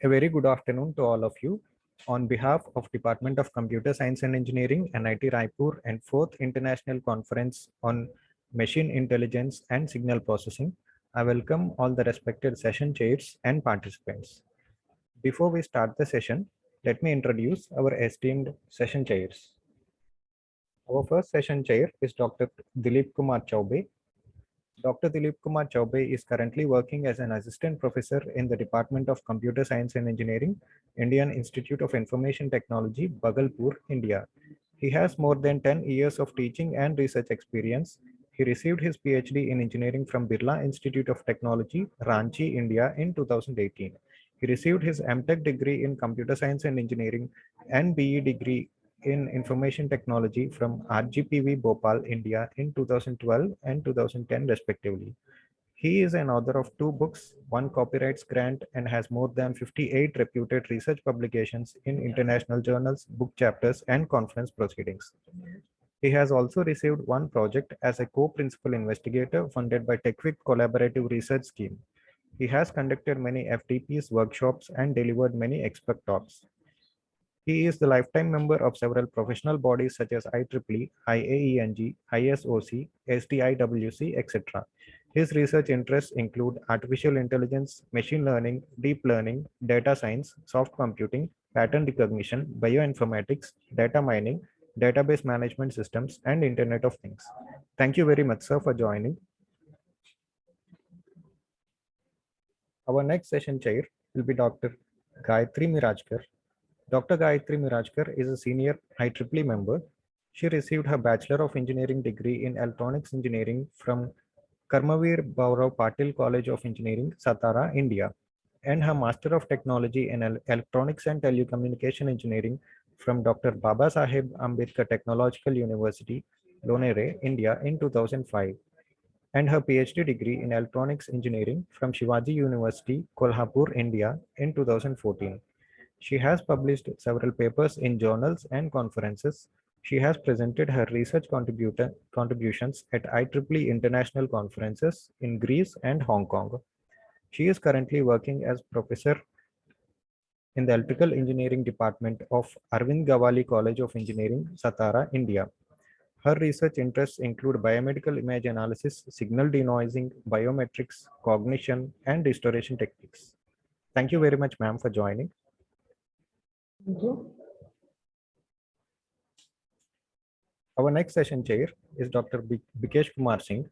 A very good afternoon to all of you. On behalf of Department of Computer Science and Engineering, NIT Raipur, and 4th International Conference on Machine Intelligence and Signal Processing, I welcome all the respected session chairs and participants. Before we start the session, let me introduce our esteemed session chairs. Our first session chair is Dr. Dilip Kumar Chaubey. Dr. Dilip Kumar Chaubey is currently working as an assistant professor in the Department of Computer Science and Engineering, Indian Institute of Information Technology, Bhagalpur, India. He has more than 10 years of teaching and research experience. He received his PhD in engineering from Birla Institute of Technology, Ranchi, India in 2018. He received his MTech degree in Computer Science and Engineering and BE degree in Information Technology from RGPV Bhopal, India in 2012 and 2010 respectively. He is an author of 2 books, 1 copyrights grant, and has more than 58 reputed research publications in international journals, book chapters, and conference proceedings. He has also received 1 project as a co-principal investigator funded by TechWit Collaborative Research Scheme. He has conducted many FTPs, workshops, and delivered many expert talks. He is the lifetime member of several professional bodies such as IEEE, IAENG, ISOC, SDIWC, etc. His research interests include artificial intelligence, machine learning, deep learning, data science, soft computing, pattern recognition, bioinformatics, data mining, database management systems, and Internet of Things. Thank you very much, sir, for joining. Our next session chair will be Dr. Gayatri Mirajkar. Dr. Gayatri Mirajkar is a senior IEEE member. She received her Bachelor of Engineering degree in Electronics Engineering from Karmavir Bhaurav Patil College of Engineering, Satara, India, and her Master of Technology in Electronics and Telecommunication Engineering from Dr. Baba Saheb Ambedkar Technological University, Lonere, India in 2005, and her PhD degree in Electronics Engineering from Shivaji University, Kolhapur, India in 2014. She has published several papers in journals and conferences. She has presented her research contributions at IEEE international conferences in Greece and Hong Kong. She is currently working as professor in the Electrical Engineering Department of Arvind Gawali College of Engineering, Satara, India. Her research interests include biomedical image analysis, signal denoising, biometrics, cognition, and restoration techniques. Thank you very much, ma'am, for joining. Thank you. Our next session chair is Dr. Bikesh Kumar Singh.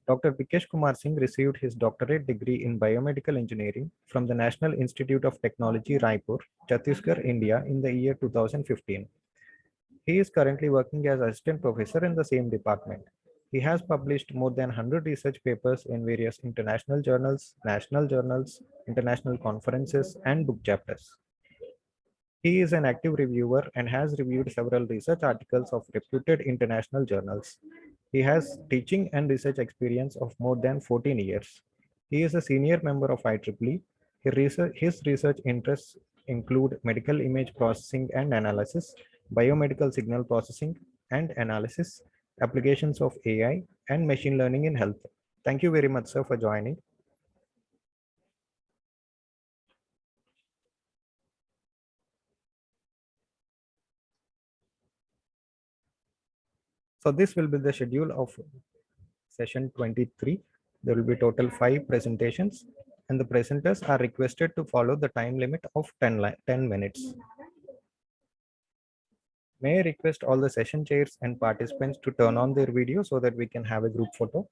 Dr. Bikesh Kumar Singh received his doctorate degree in biomedical engineering from the National Institute of Technology, Raipur, Chhattisgarh, India in the year 2015. He is currently working as assistant professor in the same department. He has published more than 100 research papers in various international journals, national journals, international conferences, and book chapters. He is an active reviewer and has reviewed several research articles of reputed international journals. He has teaching and research experience of more than 14 years. He is a senior member of IEEE. His research interests include medical image processing and analysis, biomedical signal processing and analysis, applications of AI, and machine learning in health. Thank you very much, sir, for joining. So this will be the schedule of session 23. There will be total 5 presentations, and the presenters are requested to follow the time limit of 10 minutes. May I request all the session chairs and participants to turn on their video so that we can have a group photo.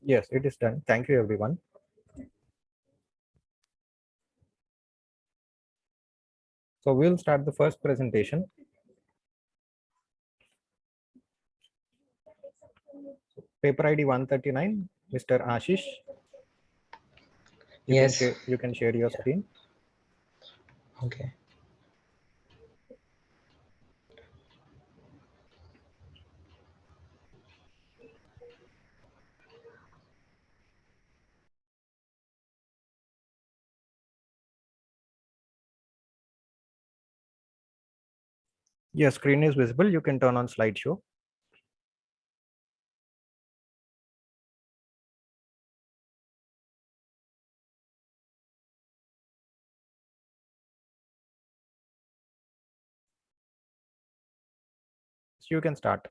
Yes, it is done. Thank you, everyone. So we'll start the first presentation. Paper ID 139, Mr. Ashish. You can share your screen. Okay. Yes, screen is visible. You can turn on slideshow. So you can start.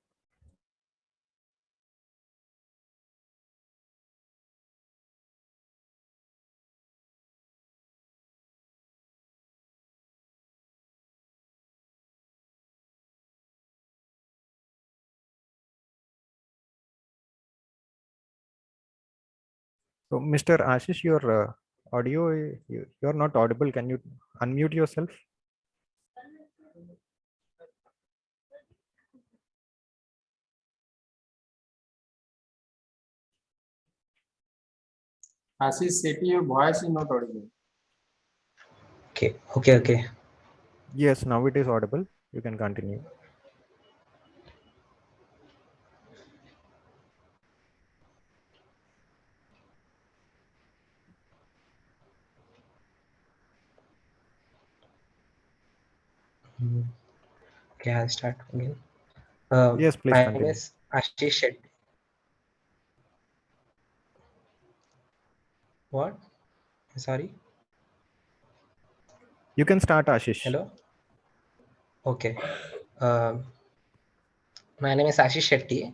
So, Mr. Ashish, your audio, you're not audible. Can you unmute yourself? Ashish Sethi, your voice is not audible. Okay. Yes, now it is audible. You can continue. Okay, I'll start again. Yes, please My name continue. is Ashish Shetty. What? Sorry. You can start, Ashish. Hello. Okay. Um, my name is Ashish Shetty.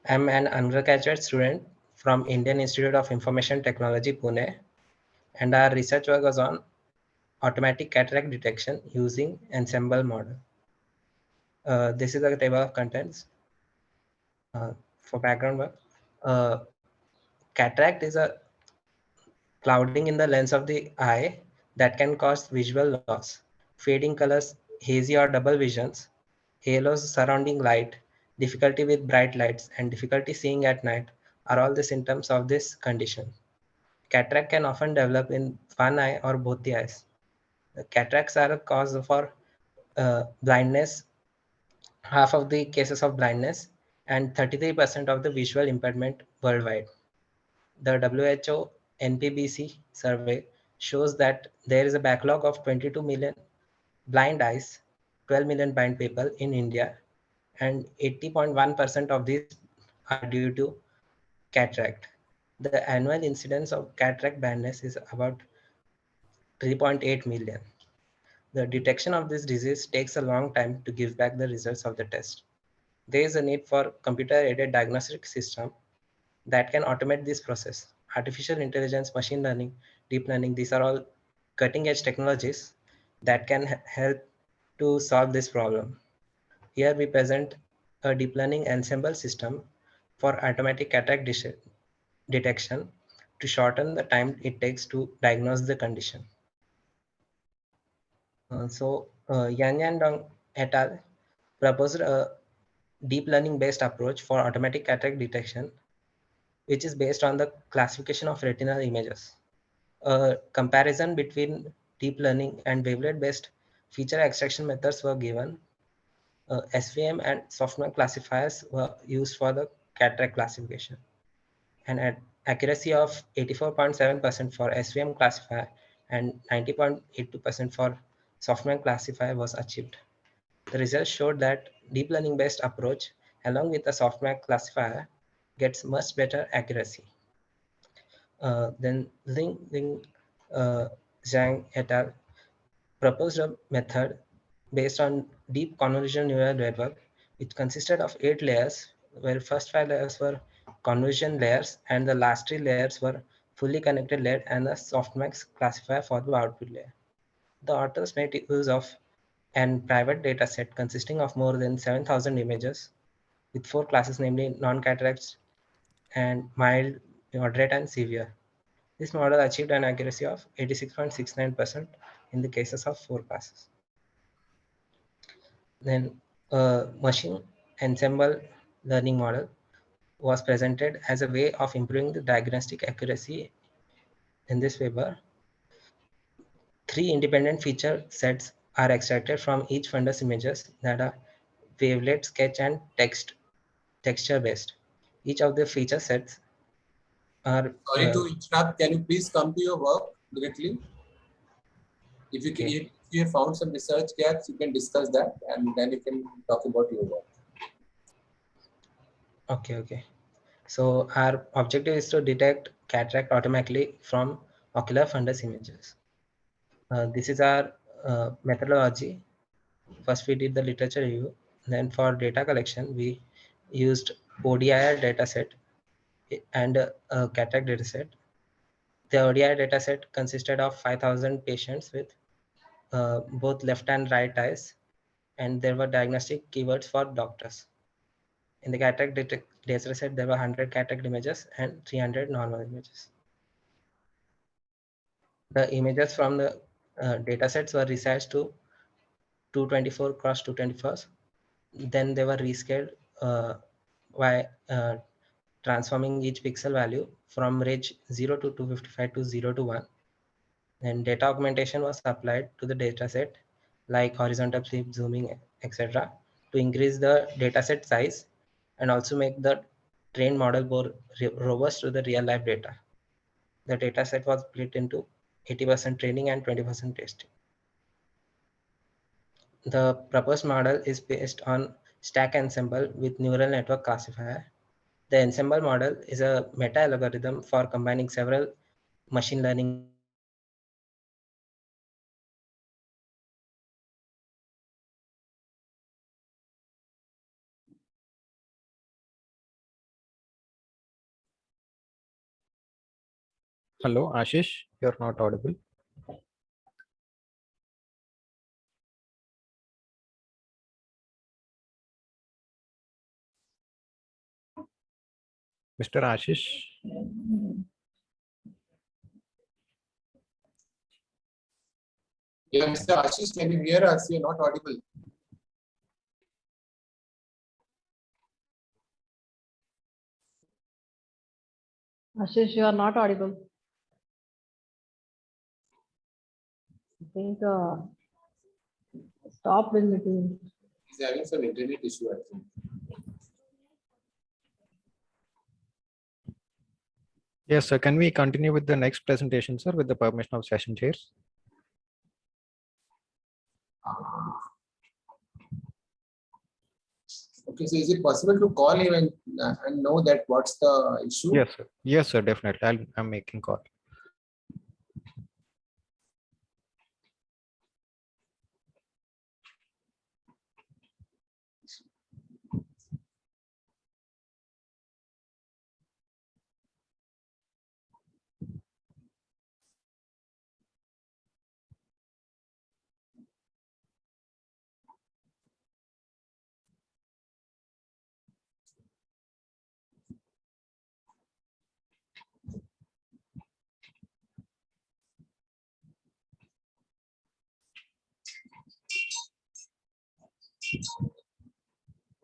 I'm an undergraduate student from Indian Institute of Information Technology, Pune, and our research work was on automatic cataract detection using ensemble model. This is the table of contents for background work. Uh, Cataract is a clouding in the lens of the eye that can cause visual loss, fading colors, hazy or double visions, halos surrounding light, difficulty with bright lights, and difficulty seeing at night are all the symptoms of this condition. Cataract can often develop in one eye or both the eyes. The cataracts are a cause for blindness, half of the cases of blindness, and 33% of the visual impairment worldwide. The WHO NPBC survey shows that there is a backlog of 22 million blind eyes, 12 million blind people in India, and 80.1% of these are due to cataract. The annual incidence of cataract blindness is about 3.8 million. The detection of this disease takes a long time to give back the results of the test. There is a need for computer-aided diagnostic system that can automate this process. Artificial intelligence, machine learning, deep learning, these are all cutting edge technologies that can help to solve this problem. Here we present a deep learning ensemble system for automatic cataract detection to shorten the time it takes to diagnose the condition. Yang and Dong et al. Proposed a deep learning based approach for automatic cataract detection, which is based on the classification of retinal images. A comparison between deep learning and wavelet based feature extraction methods were given. SVM and software classifiers were used for the cataract classification, and at accuracy of 84.7% for SVM classifier and 90.82% for software classifier was achieved. The results showed that deep learning based approach along with the software classifier gets much better accuracy. Then Zhang et al. Proposed a method based on deep convolutional neural network, which consisted of 8 layers, where first 5 layers were convolution layers and the last 3 layers were fully connected layer and a softmax classifier for the output layer. The authors made use of an private dataset consisting of more than 7,000 images with 4 classes, namely non-cataracts and mild, moderate, and severe. This model achieved an accuracy of 86.69% in the cases of 4 classes. Then a machine ensemble learning model was presented as a way of improving the diagnostic accuracy in this paper. 3 independent feature sets are extracted from each fundus images that are wavelet, sketch, and texture based. Each of the feature sets are Sorry to interrupt. Can you please come to your work directly? If you can, okay. you have found some research gaps, you can discuss that, and then you can talk about your work. Okay. So our objective is to detect cataract automatically from ocular fundus images. This is our methodology. First, we did the literature review. Then for data collection, we used ODIR dataset and a cataract dataset. The ODIR dataset consisted of 5,000 patients with both left and right eyes, and there were diagnostic keywords for doctors. In the cataract dataset, there were 100 cataract images and 300 normal images. The images from the datasets were resized to 224 cross 224. Then they were rescaled by transforming each pixel value from range 0 to 255 to 0 to 1. And data augmentation was applied to the dataset, like horizontal flip, zooming, etc., to increase the dataset size and also make the trained model more robust to the real life data. The dataset was split into 80% training and 20% testing. The proposed model is based on stack ensemble with neural network classifier. The ensemble model is a meta algorithm for combining several machine learning Hello, Ashish, you're not audible. Mr. Ashish. Yeah, Mr. Ashish, can you hear us? You're not audible. Ashish, you are not audible. I think stop in between. He's having some internet issue, I think. Yes, sir. Can we continue with the next presentation, sir, with the permission of session chairs? Okay, so is it possible to call him and know that what's the issue? Yes, sir. Yes, sir. Definitely. I'm making call.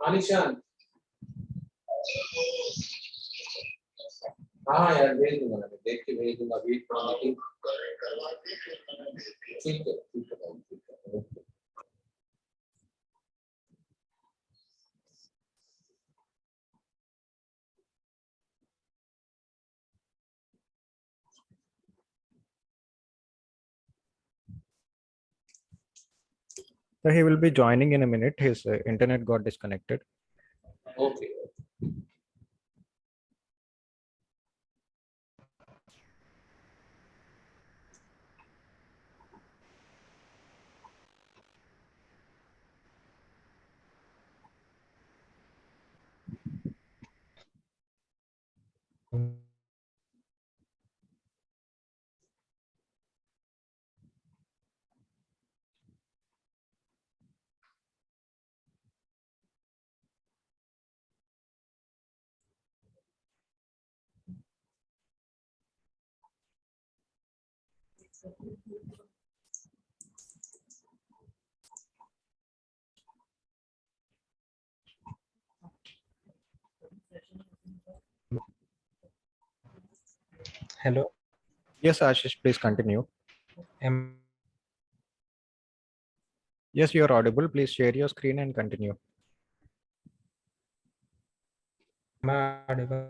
आलिशान हाँ यार भेज दूंगा मैं देख के भेज दूंगा वेट फॉर मीटिंग ठीक है okay So he will be joining in a minute. His internet got disconnected. Okay Hello. Yes, Ashish, please continue. Am Yes, you are audible. Please share your screen and continue. I audible?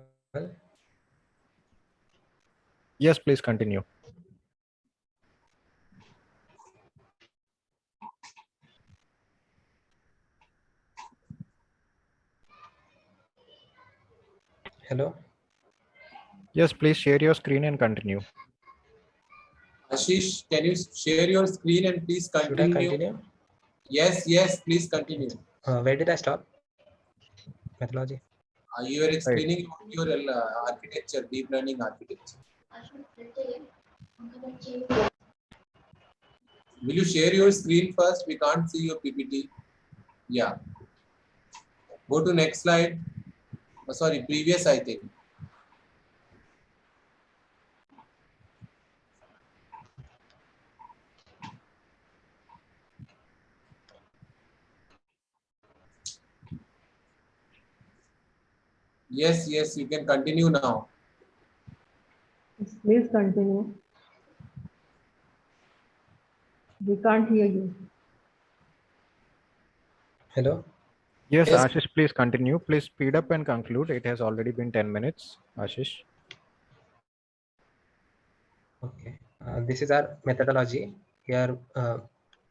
Yes, please continue. Hello. Yes, please share your screen and continue. Ashish, can you share your screen and please Should I continue? continue? Yes, please continue. Where did I stop? Methodology. You were Right. explaining your architecture, deep learning architecture. Will you share your screen first? We can't see your PPT. Yeah. Go to next slide. Oh, sorry, previous, I think. Yes, you can continue now. Yes, please continue. We can't hear you. Hello. Yes, Yes. Ashish, please continue. Please speed up and conclude. It has already been 10 minutes, Ashish. Okay. This is our methodology. Here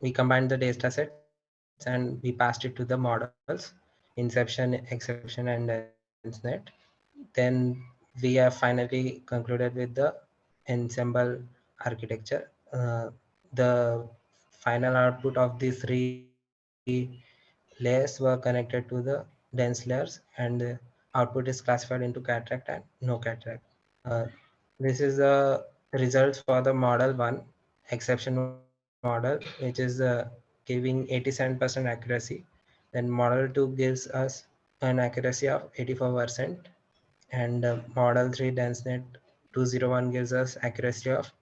we combined the data sets and we passed it to the models, inception, exception, and dense net. Then we have finally concluded with the ensemble architecture. The final output of these three layers were connected to the dense layers, and the output is classified into cataract and no cataract. Uh, this is the results for the model 1 exception model, which is giving 87% accuracy. Then model 2 gives us an accuracy of 84%, and model 3 densenet 201 gives us accuracy of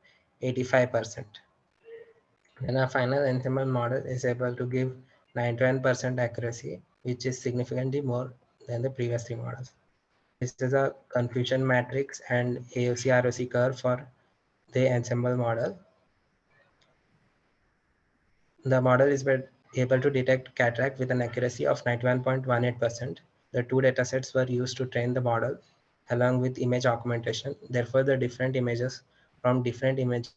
85%. And our final ensemble model is able to give 91% accuracy, which is significantly more than the previous three models. This is a confusion matrix and AOC ROC curve for the ensemble model. The model is able to detect cataract with an accuracy of 91.18%. The two datasets were used to train the model along with image augmentation. Therefore, the different images from different imaging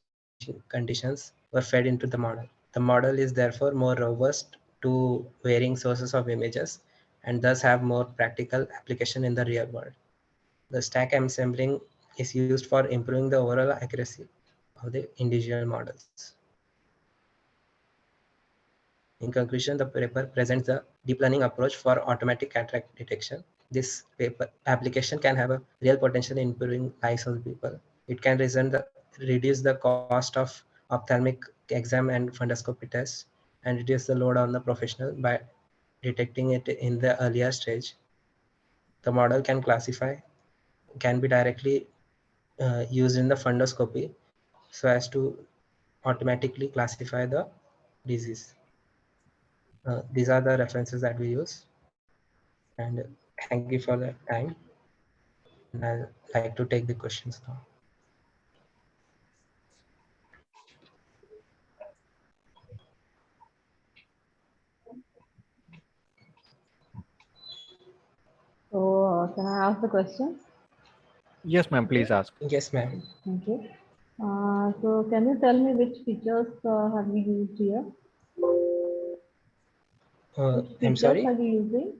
conditions were fed into the model. The model is therefore more robust to varying sources of images and thus have more practical application in the real world. The stack ensembling is used for improving the overall accuracy of the individual models. In conclusion, the paper presents the deep learning approach for automatic cataract detection. This paper application can have a real potential in improving lives of people. It can reduce the cost of ophthalmic exam and fundoscopy tests and reduce the load on the professional by detecting it in the earlier stage. The model can be directly used in the fundoscopy so as to automatically classify the disease. These are the references that we use, and thank you for the time, and I'd like to take the questions now. So, can I ask the question? Yes, ma'am, please ask. Yes, ma'am. Thank you. So, can you tell me which features have you used here? Which I'm features sorry, are you using?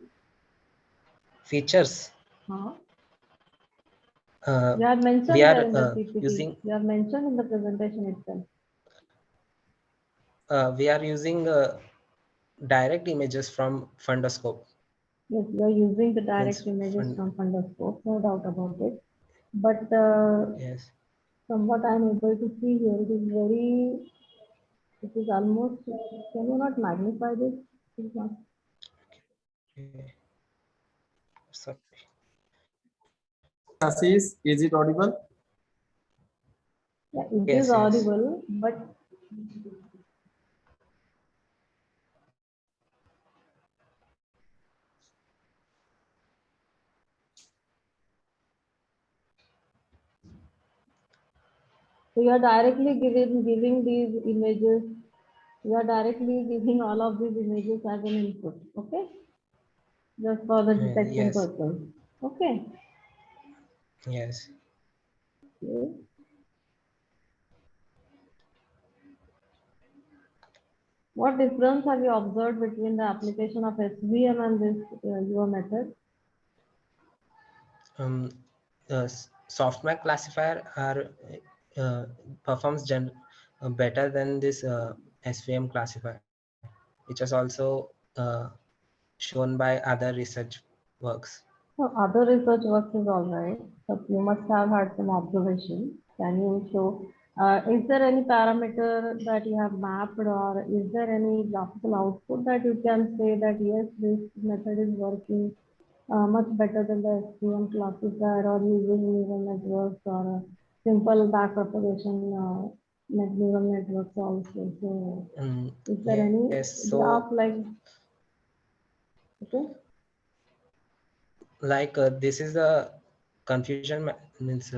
features. Huh? Uh, You have mentioned we there in the are PPT. You have mentioned in the presentation itself. we are using direct images from fundoscope. Yes, you are using the direct Means images fund, from Fundoscope, no doubt about it. But yes. from what I am able to see here, it is almost, can you not magnify this? Please not. Okay. Sorry. Ashish, is it audible? Yeah, it Yes, is yes. audible, but so you are directly giving these images. You are directly giving all of these images as an input. Okay, just for the detection Yes, purpose. Okay. yes. Okay. What difference have you observed between the application of SVM and this your method? software classifier are performs better than this SVM classifier, which is also shown by other research works. So other research works is all right, but you must have had some observation. Can you show, is there any parameter that you have mapped, or is there any graphical output that you can say that yes, this method is working much better than the SVM classifier, or using neural networks, or simple back propagation neural networks also. So is there any Yes, so graph like, okay? like this is the confusion means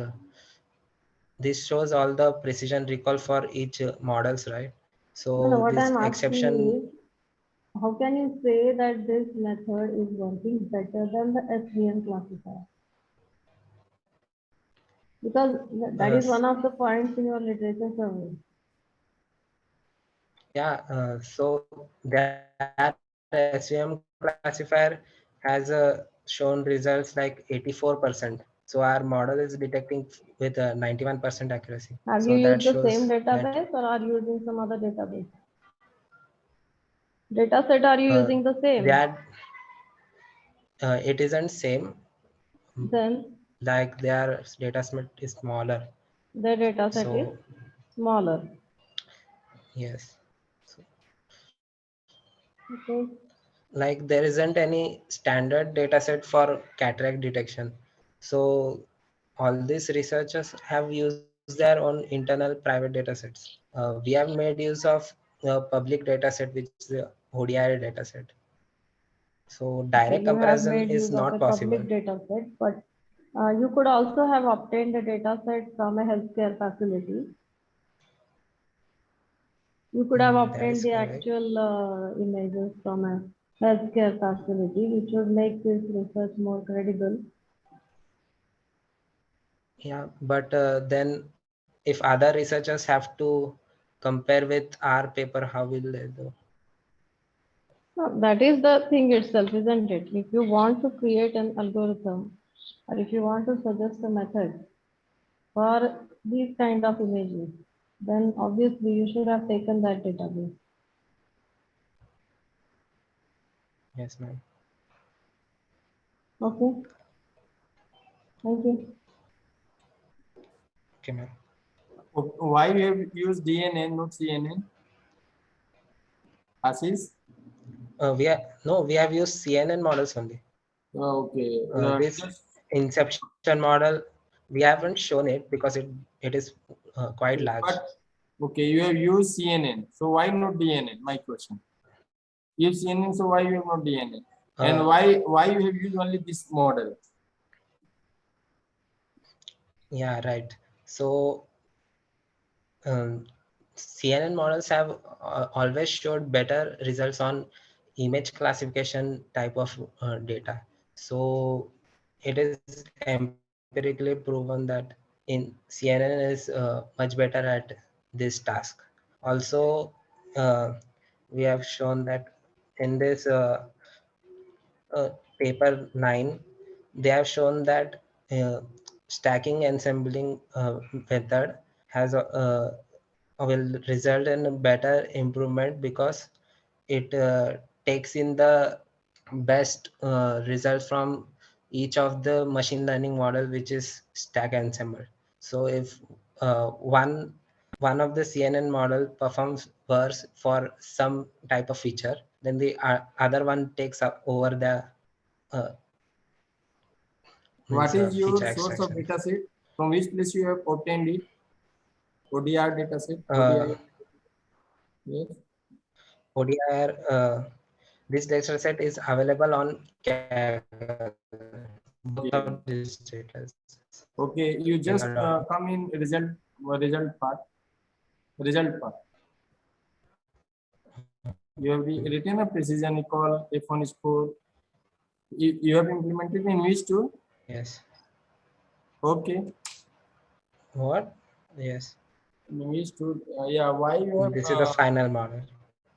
this shows all the precision recall for each models, right? No, So what this I'm asking exception, is, how can you say that this method is working better than the SVM classifier? Because that is one of the points in your literature survey. yeah, so that SVM classifier has shown results like 84%. So our model is detecting with 91% accuracy. So Have that you used the shows same that database, or are you using some other database? Data set are you uh, using the same? that it isn't same, Then like their data set is smaller. the data set is So smaller. yes, so, Okay. like there isn't any standard data set for cataract detection. So all these researchers have used their own internal private data sets. We have made use of public data set, which is the ODI data set. So Okay, direct you have comparison made is use of not a possible. public data set, but you could also have obtained a data set from a healthcare facility. You could have That obtained is the correct. actual images from a healthcare facility, which would make this research more credible. Yeah, but then if other researchers have to compare with our paper, how will they do? No, that is the thing itself, isn't it? If you want to create an algorithm, or if you want to suggest a method for these kind of images, then obviously you should have taken that database. Yes, ma'am. Okay, thank you. Okay, ma'am. Why you have used DNN, not CNN? Ashish? We have used CNN models only. Okay. This Just inception model, we haven't shown it because it is quite large. but okay, you have used CNN. So why not DNN? My question. You have CNN, so why you have not DNN? And why you have used only this model? Yeah, right. So CNN models have always showed better results on image classification type of data. So it is empirically proven that in CNN is much better at this task. Also, uh, we have shown that in this paper 9, they have shown that stacking ensembling method has will result in a better improvement because it takes in the best results from each of the machine learning model, which is stack ensemble. So if one of the CNN model performs worse for some type of feature, then the other one takes up over the uh, What is your feature source of extraction. data set? From which place you have obtained it? ODR data set? Uh, ODI? Yes. ODR, this data set is available on both of these data sets. Okay, you just Kaggle.in. come in result part. Result part. You have written a precision equal F1 score. You have implemented in which tool? Yes. Okay. What? Yes. In which tool? Yeah. Why you have This is the final model.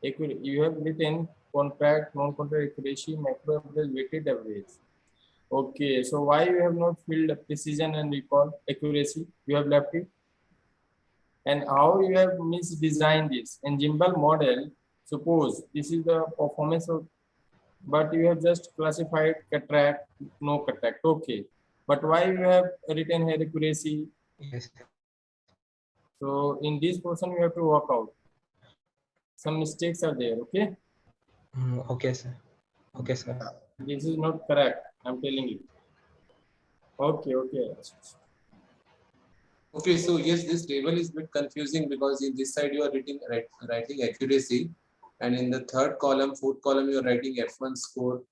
you have written contract, non-contract accuracy, macro average, weighted average. Okay, so why you have not filled precision and recall accuracy? You have left it. And how you have misdesigned this? In gimbal model, suppose this is the performance of, but you have just classified cataract, no cataract. Okay, but why you have written here accuracy? Yes. So in this portion you have to work out. Some mistakes are there. Okay, Okay, sir. Okay, sir. this is not correct. I'm telling you. Okay, okay. Okay, so yes, this table is a bit confusing because in this side you are writing accuracy, and in the third column, fourth column, you are writing F1 score.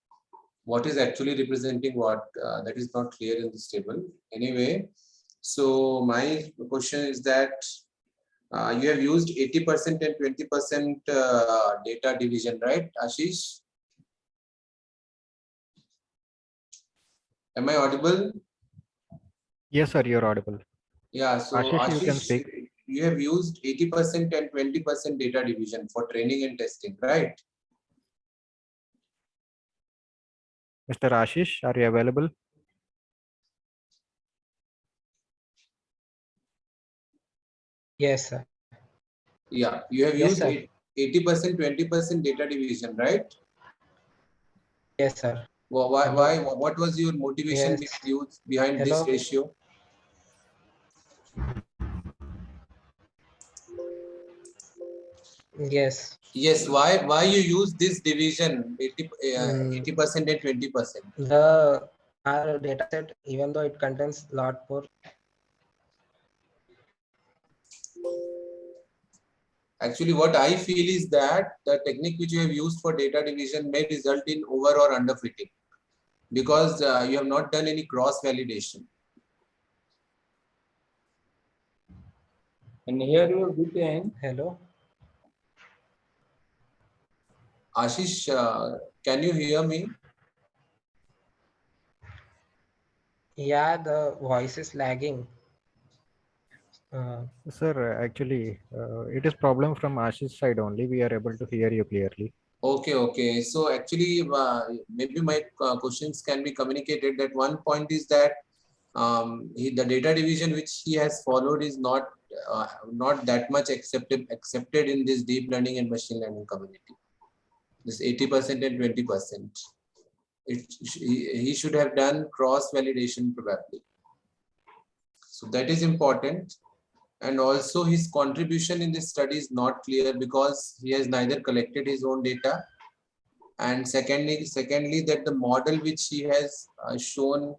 What is actually representing what? That is not clear in this table. Anyway, so my question is that you have used 80% and 20% data division, right, Ashish? Am I audible? Yes, sir, you're audible. Yeah, so Ashish, you can Ashish, speak. you have used 80% and 20% data division for training and testing, right? Mr. Ashish, are you available? Yes, sir. Yeah, you have Yes, used sir. 80%, 20% data division, right? Yes, sir. Why, what was your motivation Yes. behind this Hello. ratio? Yes. Yes, why you use this division 80% and 20%? Our data set, even though it contains a lot more. Actually, what I feel is that the technique which you have used for data division may result in over or underfitting because you have not done any cross validation. And here you have written. Hello. Ashish, can you hear me? Yeah, the voice is lagging. Sir, actually, it is problem from Ashish's side only. We are able to hear you clearly. Okay. So actually, maybe my questions can be communicated. That one point is that the data division which he has followed is not that much accepted in this deep learning and machine learning community. This 80% and 20%. He should have done cross validation probably. So that is important. And also his contribution in this study is not clear because he has neither collected his own data, and secondly that the model which he has shown,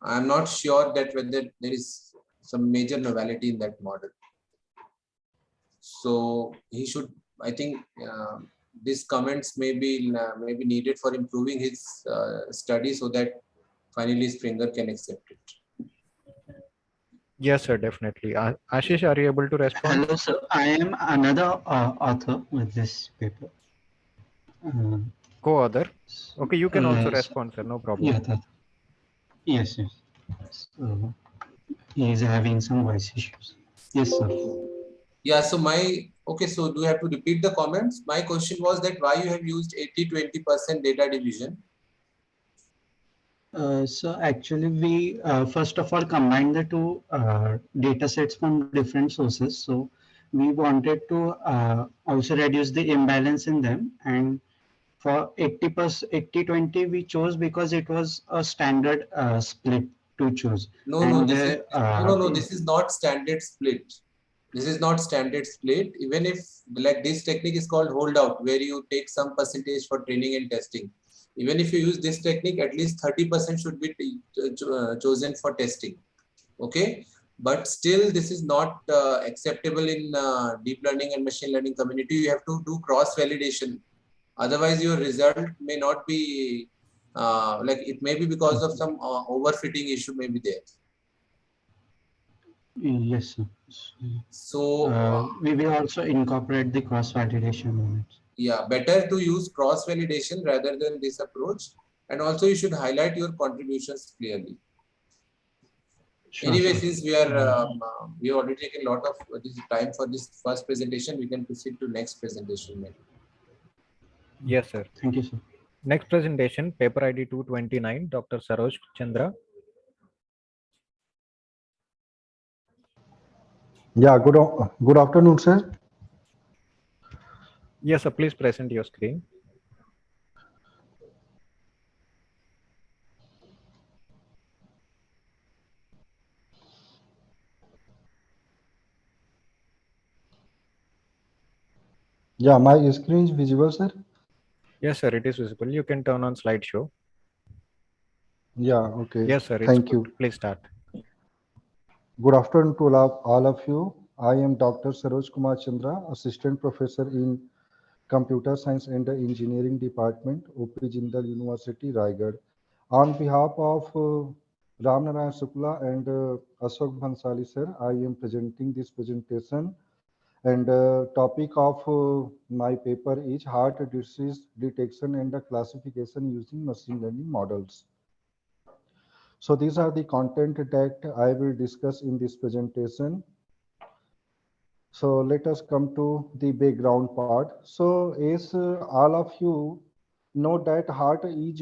I'm not sure that whether there is some major novelty in that model. So he should, I think these comments may be needed for improving his study so that finally Springer can accept it. Yes, sir, definitely. Ashish, are you able to respond? Hello, sir. I am another author with this paper. Co-author. Okay, you can also So, respond, sir. No problem. yeah, yes. So, he is having some voice issues. Yes, sir. Yeah, so so do you have to repeat the comments? My question was that why you have used 80-20% data division? So actually, we first of all combined the two data sets from different sources. So we wanted to also reduce the imbalance in them. And for 80%, 80-20, we chose because it was a standard split to choose. No, this is not standard split. This is not standard split. Even if like this technique is called holdout, where you take some percentage for training and testing. Even if you use this technique, at least 30% should be chosen for testing. Okay, but still this is not acceptable in deep learning and machine learning community. You have to do cross validation. Otherwise, your result may not be like it may be because of some overfitting issue may be there. Yes, sir. So we will also incorporate the cross validation on it. yeah, better to use cross validation rather than this approach. And also you should highlight your contributions clearly. Sure, Anyway, sir. since we have already taken a lot of this time for this first presentation, we can proceed to next presentation. Yes, sir. Thank you, sir. Next presentation, paper ID 229, Dr. Saroj Chandra. Yeah, good afternoon, sir. Yes, sir, please present your screen. Yeah, my screen is visible, sir. Yes, sir, it is visible. You can turn on slideshow. Yeah, okay. Yes, sir, it's Thank good. you. Please start. Good afternoon to all of you. I am Dr. Saroj Kumar Chandra, Assistant Professor in Computer Science and Engineering Department, OP Jindal University, Raigad. On behalf of Ram Narayan Shukla and Ashok Bhansali, sir, I am presenting this presentation. And topic of my paper is heart disease detection and classification using machine learning models. So these are the content that I will discuss in this presentation. So let us come to the background part. So as all of you know that heart disease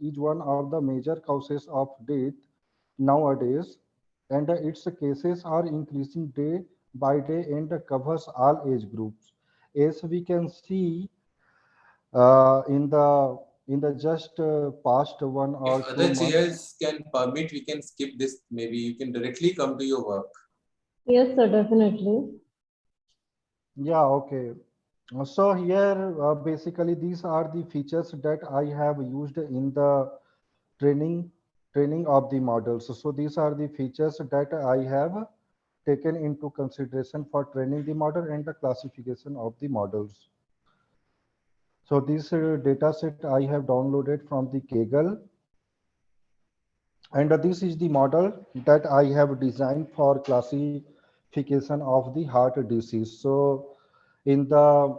is one of the major causes of death nowadays, and its cases are increasing day by day and covers all age groups. As we can see in the just past one If or two other months. chairs can permit, we can skip this. Maybe you can directly come to your work. Yes, sir, definitely. Yeah, okay. So here, basically, these are the features that I have used in the training training of the models. So these are the features that I have taken into consideration for training the model and the classification of the models. So this data set I have downloaded from the Kaggle, and this is the model that I have designed for classification of the heart disease. So in the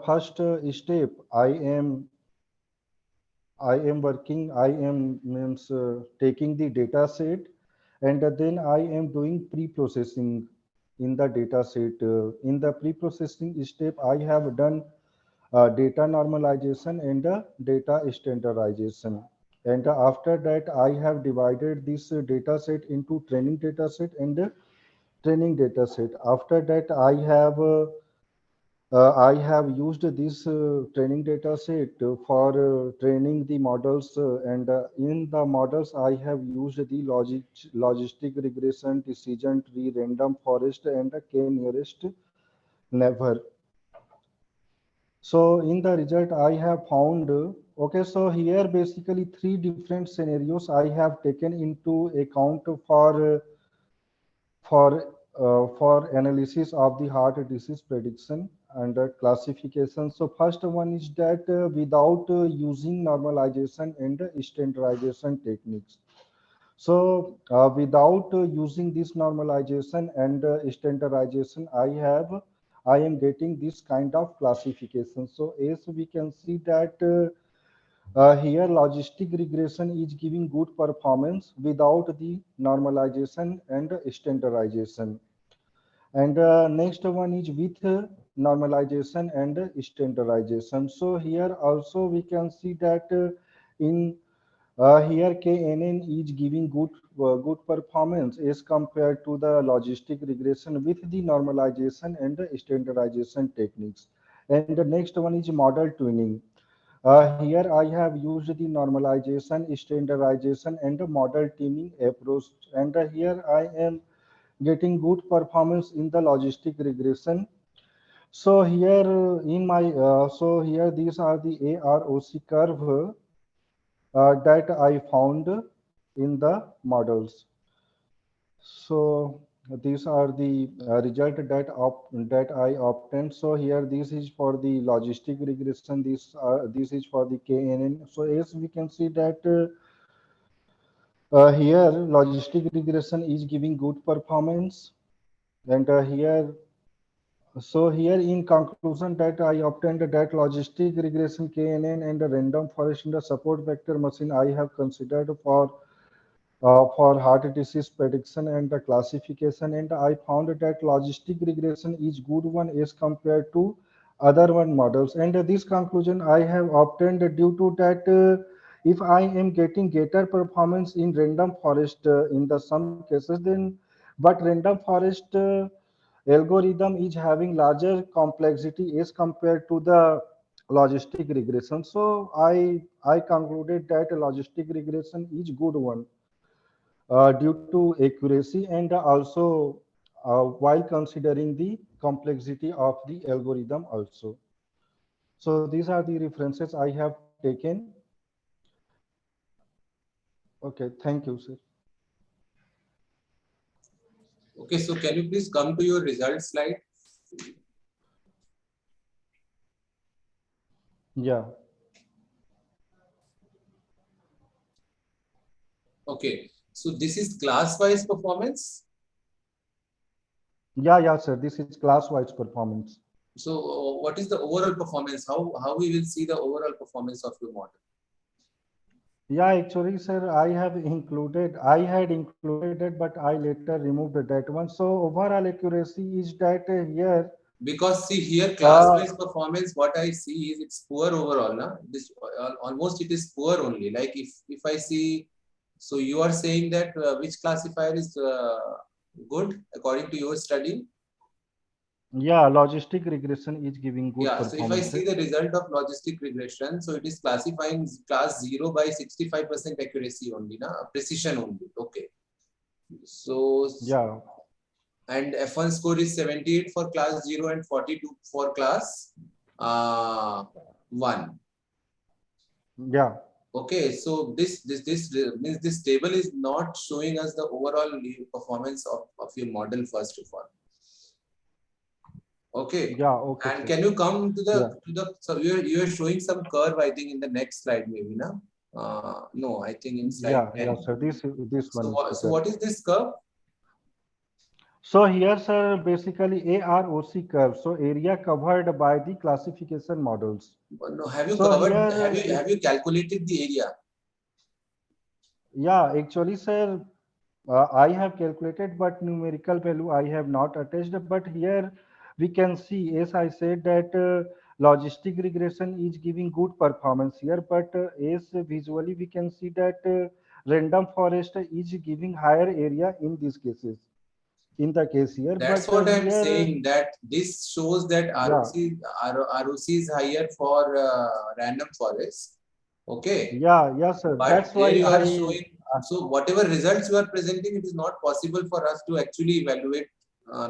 first step, I am means taking the data set, and then I am doing pre-processing in the data set. In the pre-processing step, I have done data normalization and data standardization. And after that, I have divided this data set into training data set and training data set. After that, I have used this training data set for training the models, and in the models, I have used the logistic regression, decision tree, random forest, and k-nearest neighbor. So in the result, I have found, okay, so here basically three different scenarios I have taken into account for analysis of the heart disease prediction and classification. So first one is that without using normalization and standardization techniques. So without using this normalization and standardization, I am getting this kind of classification. So as we can see that here logistic regression is giving good performance without the normalization and standardization. And next one is with normalization and standardization. So here also we can see that in here KNN is giving good performance as compared to the logistic regression with the normalization and the standardization techniques. And the next one is model tuning. Here I have used the normalization, standardization, and the model tuning approach. And here I am getting good performance in the logistic regression. So here so here these are the AROC curve that I found in the models. So these are the result that I obtained. So here this is for the logistic regression. This is for the KNN. So as we can see that here logistic regression is giving good performance, and here in conclusion that I obtained that logistic regression KNN and the random forest in the support vector machine I have considered for heart disease prediction and the classification, and I found that logistic regression is good one as compared to other one models. And this conclusion I have obtained due to that if I am getting greater performance in random forest in the some cases, then but random forest algorithm is having larger complexity as compared to the logistic regression. So I concluded that logistic regression is good one due to accuracy and also while considering the complexity of the algorithm also. So these are the references I have taken. Okay, thank you, sir. Okay, so can you please come to your result slide? Yeah, Okay, so this is class-wise performance. yeah, sir. This is class-wise performance. So what is the overall performance? How we will see the overall performance of your model? Yeah, actually, sir, I had included it, but I later removed that one. So overall accuracy is that here, Because see here, uh, class-wise performance, what I see is it's poor overall. Na? This almost it is poor only. Like if I see, so you are saying that which classifier is good according to your study? yeah, logistic regression is giving good Yeah, so if I see performances. the result of logistic regression, so it is classifying class 0 by 65% accuracy only, na? Precision only. Okay. So, Yeah, and F1 score is 78 for class 0 and 42 for class 1. yeah. Okay, so this means this table is not showing us the overall performance of your model first of all. Okay, Yeah, okay, and sir. can you come to Yeah. the so you're showing some curve, I think, in the next slide maybe, na? No, I think in slide Yeah, 10. sir. This So one is so better. what is this curve? So here, sir, basically AROC curve. So area covered by the classification models. No, have you So covered? here, Have you calculated the area? yeah, actually, sir, I have calculated, but numerical value I have not attached. But here we can see, as I said, that logistic regression is giving good performance here. But as visually we can see that random forest is giving higher area in these cases. In the case here, That's but what I'm here, saying. That this shows that yeah, ROC is higher for random forest. Okay, yeah, sir. but That's here why you are I, showing. So whatever results you are presenting, it is not possible for us to actually evaluate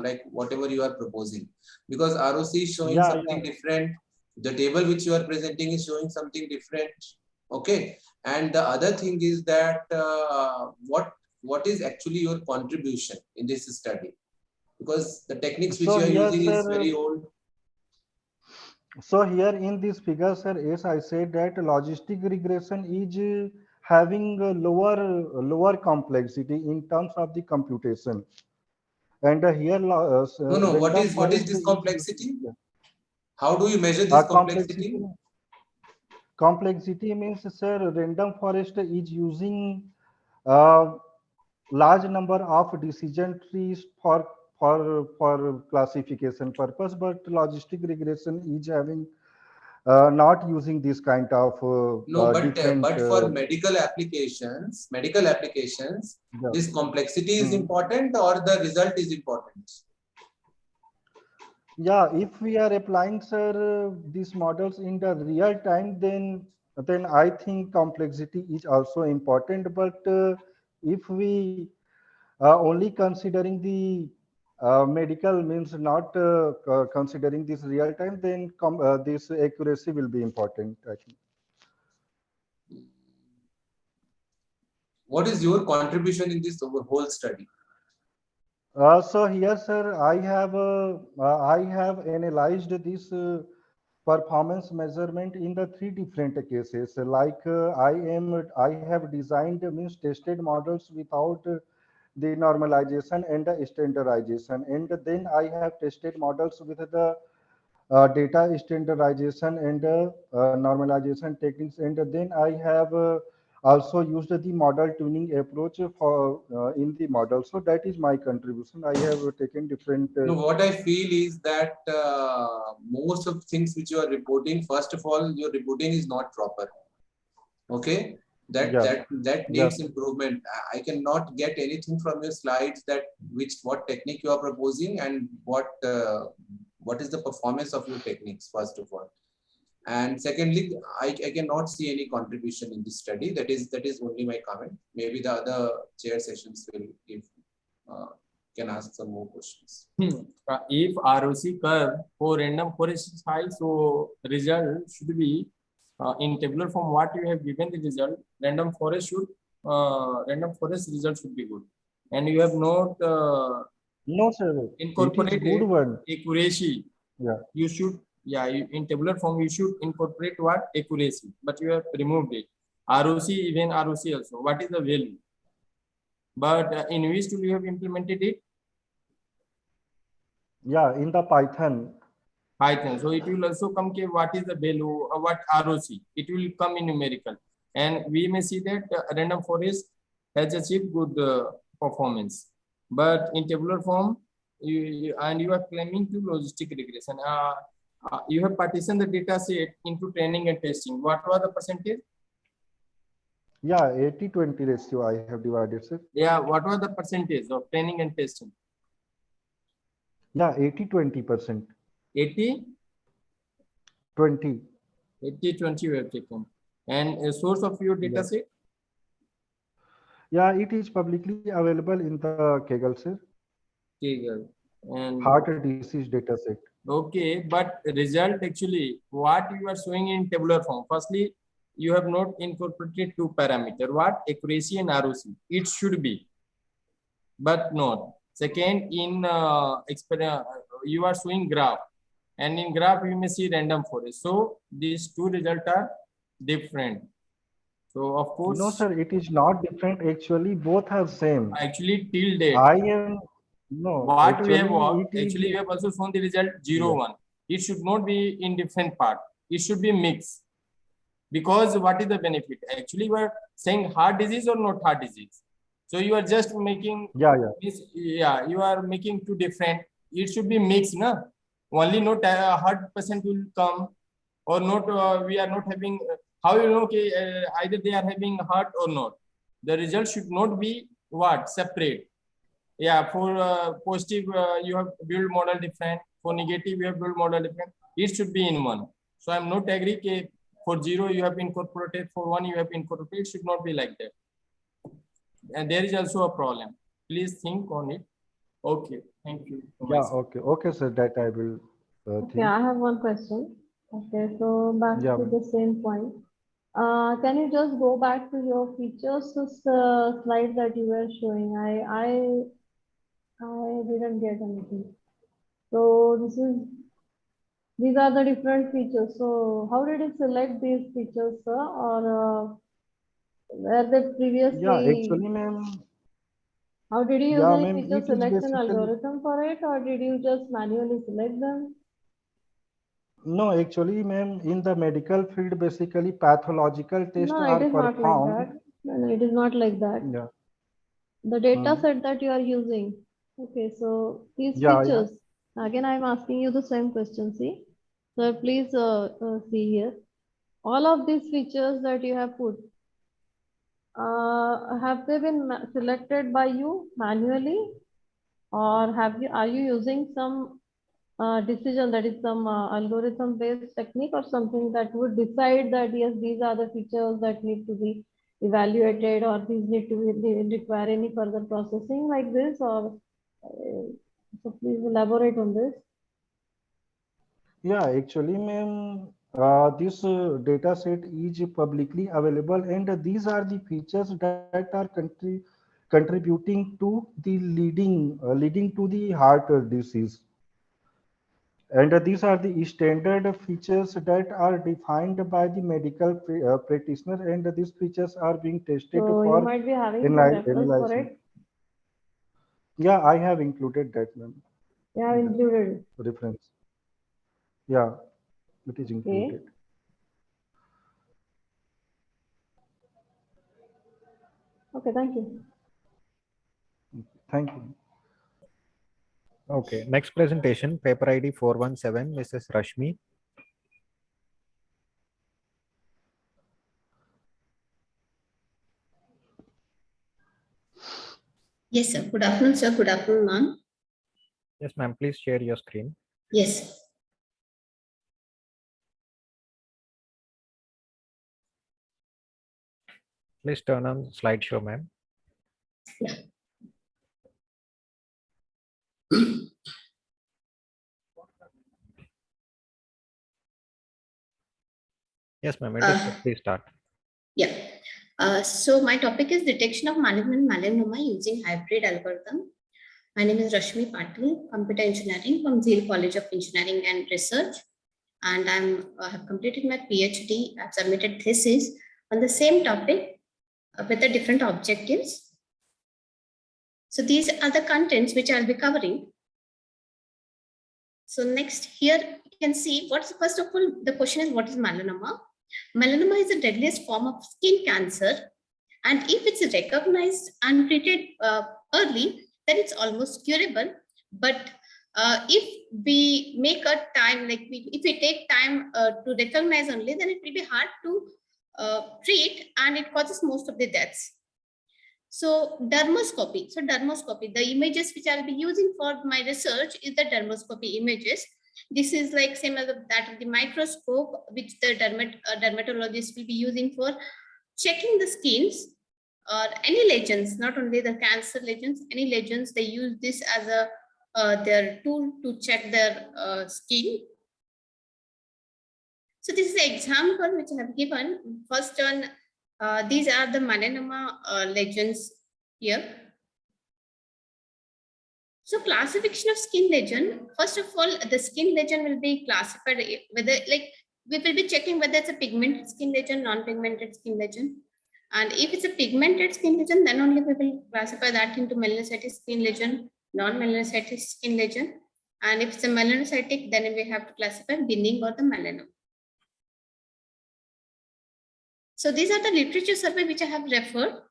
like whatever you are proposing, because ROC is showing yeah. something different. The table which you are presenting is showing something different. Okay, and the other thing is that what is actually your contribution in this study? Because the techniques which So you are here, using is sir. very old. So here in this figure, sir, as I said that logistic regression is having a lower complexity in terms of the computation, and here No, no. random What is forest this is complexity? How do you measure this complexity. complexity? Complexity means, sir, random forest is using uh, large number of decision trees for classification purpose, but logistic regression is having not using this kind of No, different but for medical applications, yeah. this complexity is Hmm. important or the result is important. Yeah, if we are applying, sir, these models in the real time, then I think complexity is also important. But if we only considering the medical means not considering this real time, then this accuracy will be important, I think. What is your contribution in this whole study? So here, sir, I have analyzed this performance measurement in the three different cases. Like I have designed means tested models without the normalization and the standardization, and then I have tested models with the data standardization and normalization techniques, and then I have also used the model tuning approach for in the model. So that is my contribution. I have taken different. No, what I feel is that most of things which you are reporting, first of all, your reporting is not proper. Okay, that needs improvement. I cannot get anything from your slides that what technique you are proposing and what is the performance of your techniques, first of all. And secondly, I cannot see any contribution in this study. That is only my comment. Maybe the other chair sessions will give can ask some more questions. If ROC curve for random forest is high, so result should be in tabular form. What you have given the result, random forest result should be good, and you have not no, sir. incorporated It is good one. accuracy. Yeah. You should, in tabular form, you should incorporate what? Accuracy, but you have removed it. ROC, even ROC also. What is the value? But in which tool you have implemented it? Yeah, in the Python. Python. So it will also come to what is the value, what ROC. It will come in numerical. And we may see that random forest has achieved good performance. But in tabular form, you are claiming to logistic regression. You have partitioned the data set into training and testing. What was the percentage? Yeah, 80-20 ratio I have divided, sir. Yeah, what was the percentage of training and testing? Yeah, 80-20%. 80? 20. 80-20 you have taken. And a source of your data set? Yeah, it is publicly available in the Kaggle, sir. Kaggle. And Heart disease data set. okay, but result actually, what you are showing in tabular form. Firstly, you have not incorporated two parameters. What? Accuracy and ROC. It should be, but not. Second, in you are showing graph, and in graph you may see random forest. So these two results are different. So of course, no, sir, it is not different. Actually, both are same. Actually, till date, I am no. What actually, we have actually you have also shown the result 0-1. It should not be in different part. It should be mixed. Because what is the benefit? Actually, we are saying heart disease or not heart disease. So you are just making you are making two different. It should be mixed, na? Only not heart patient will come, or not. We are not having. How you know? Okay, either they are having heart or not. The result should not be what separate. Yeah, for positive you have build model different. For negative you have build model different. It should be in one. So I'm not agree. For 0 you have incorporated. For 1 you have incorporated. It should not be like that. And there is also a problem. Please think on it. Okay, thank you. Okay, sir. That I will Okay, I have one question. Okay, so back to the same point. Can you just go back to your features slide that you were showing? I didn't get anything. So these are the different features. So how did you select these features, sir? Or were they previously? Yeah, actually, ma'am. How did you use any feature it is selection basically algorithm for it, or did you just manually select them? no. Actually, ma'am, in the medical field, basically pathological tests No, are it is not like performed. that. No, it is not like that. Yeah. The data set that you are using. Okay, so these features. Again, I'm asking you the same question. See, so please see here. All of these features that you have put, have they been selected by you manually, or are you using some decision, that is some algorithm based technique or something that would decide that yes, these are the features that need to be evaluated, or these need to require any further processing like this, or so please elaborate on this. Yeah, actually, ma'am, this data set is publicly available, and these are the features that are contributing to the leading to the heart disease. And these are the standard features that are defined by the medical practitioner, and these features are being tested So for you might be having some reference for it. Yeah, I have included that, ma'am. You have included reference. Yeah, it is included. Okay, thank you. Thank you. Okay, next presentation, paper ID 417, Mrs. Rashmi. Yes, sir. Good afternoon, sir. Good afternoon, ma'am. Yes, ma'am, please share your screen. Yes. Please turn on slideshow, ma'am. Yeah. Yes, ma'am, it is. Please start. Yeah. So my topic is detection of malignant melanoma using hybrid algorithm. My name is Rashmi Patil, computer engineering from Zeal College of Engineering and Research. And I have completed my PhD. I've submitted thesis on the same topic with the different objectives. So these are the contents which I'll be covering. So next here you can see what's, first of all, the question is what is melanoma? Melanoma is the deadliest form of skin cancer. And if it's recognized and treated early, then it's almost curable. But if we make a time, like if we take time to recognize only, then it will be hard to treat and it causes most of the deaths. So dermoscopy. So dermoscopy, the images which I'll be using for my research is the dermoscopy images. This is like same as that of the microscope, which the dermatologists will be using for checking the skins or any lesions, not only the cancer lesions, any lesions. They use this as a their tool to check their skin. So this is the example which I have given. First on these are the melanoma lesions here. So classification of skin lesion. First of all, the skin lesion will be classified whether, like, we will be checking whether it's a pigmented skin lesion, non-pigmented skin lesion. And if it's a pigmented skin lesion, then only we will classify that into melanocytic skin lesion, non-melanocytic skin lesion. And if it's a melanocytic, then we have to classify binning or the melanoma. So these are the literature survey which I have referred.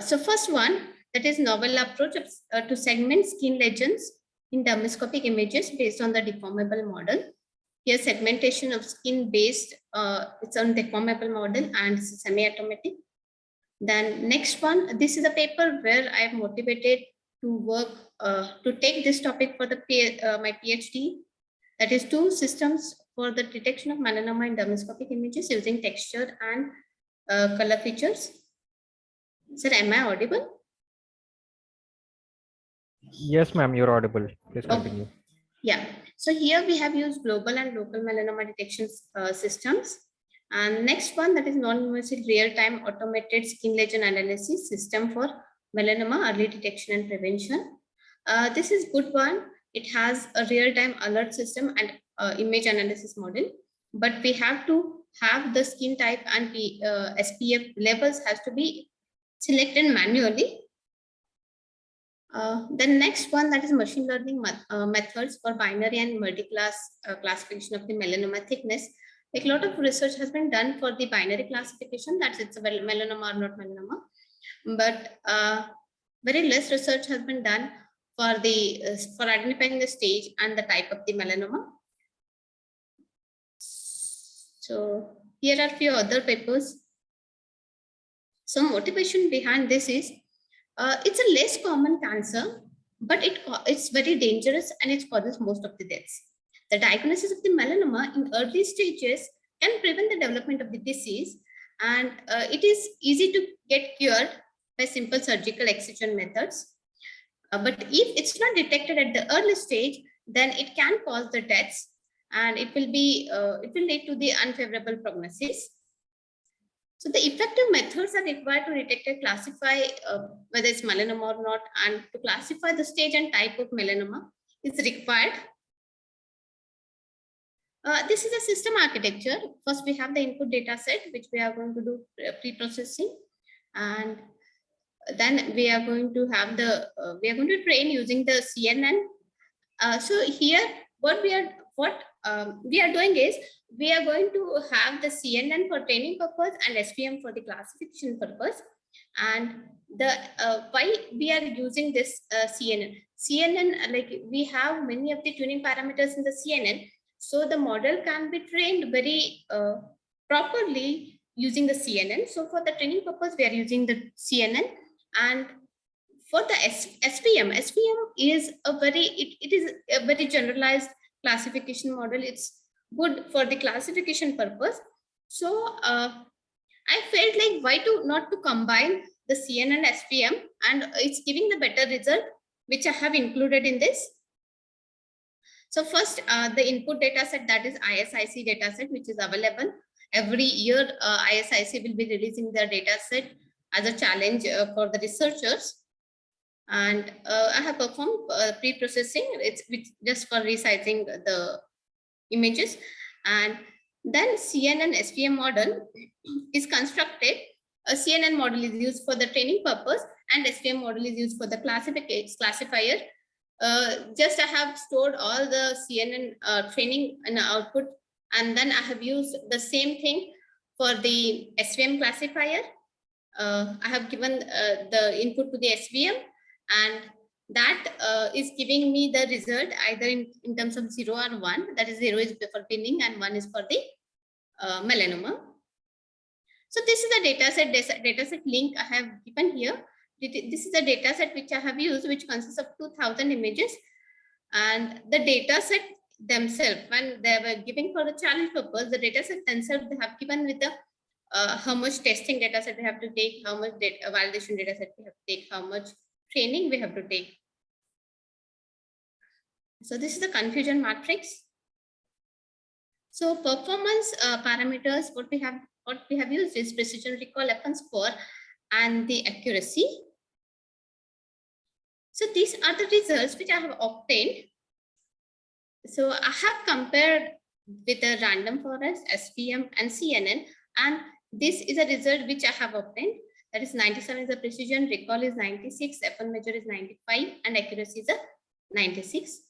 So first one, that is novel approach to segment skin lesions in dermoscopic images based on the deformable model. Here segmentation of skin based, it's on deformable model and it's semi-automatic. Then next one, this is a paper where I am motivated to work, to take this topic for the my PhD. That is 2 systems for the detection of melanoma in dermoscopic images using texture and color features. Sir, am I audible? Yes, ma'am, you're audible. Please continue. Yeah. So here we have used global and local melanoma detection systems. And next one, that is non-invasive real-time automated skin lesion analysis system for melanoma early detection and prevention. This is good one. It has a real-time alert system and image analysis model, but we have to have the skin type and SPF levels has to be selected manually. The next one, that is machine learning methods for binary and multi-class classification of the melanoma thickness. Like a lot of research has been done for the binary classification, that's it's a melanoma or not melanoma, but very less research has been done for the for identifying the stage and the type of the melanoma. So here are a few other papers. So motivation behind this is it's a less common cancer, but it's very dangerous and it causes most of the deaths. The diagnosis of the melanoma in early stages can prevent the development of the disease, and it is easy to get cured by simple surgical excision methods. But if it's not detected at the early stage, then it can cause the deaths, and it will lead to the unfavorable prognosis. So the effective methods are required to detect and classify whether it's melanoma or not, and to classify the stage and type of melanoma is required. This is a system architecture. First, we have the input data set, which we are going to do pre-processing, and then we are going to have the we are going to train using the CNN. So here, what we are doing is we are going to have the CNN for training purpose and SVM for the classification purpose. And the why we are using this CNN, like we have many of the tuning parameters in the CNN, so the model can be trained very properly using the CNN. So for the training purpose, we are using the CNN. And for the SVM is a very, it is a very generalized classification model. It's good for the classification purpose. So I felt like why not to combine the CNN and SVM, and it's giving the better result, which I have included in this. So first, the input data set, that is ISIC data set, which is available. Every year, ISIC will be releasing their data set as a challenge for the researchers. And I have performed pre-processing. It's just for resizing the images. And then CNN SVM model is constructed. A CNN model is used for the training purpose, and SVM model is used for the classifier. Just I have stored all the CNN training and output, and then I have used the same thing for the SVM classifier. I have given the input to the SVM, and that is giving me the result either in terms of 0 or 1. That is 0 is for pinning and 1 is for the melanoma. So this is the dataset link I have given here. This is the dataset which I have used, which consists of 2000 images, and the dataset themselves, when they were giving for the challenge purpose, the dataset themselves they have given with the how much testing dataset we have to take, how much validation dataset we have to take, how much training we have to take. So this is the confusion matrix. So performance parameters, what we have used is precision recall FN score and the accuracy. So these are the results which I have obtained. So I have compared with the random forest, SVM and CNN, and this is a result which I have obtained. That is 97 is the precision, recall is 96, FN measure is 95, and accuracy is a 96.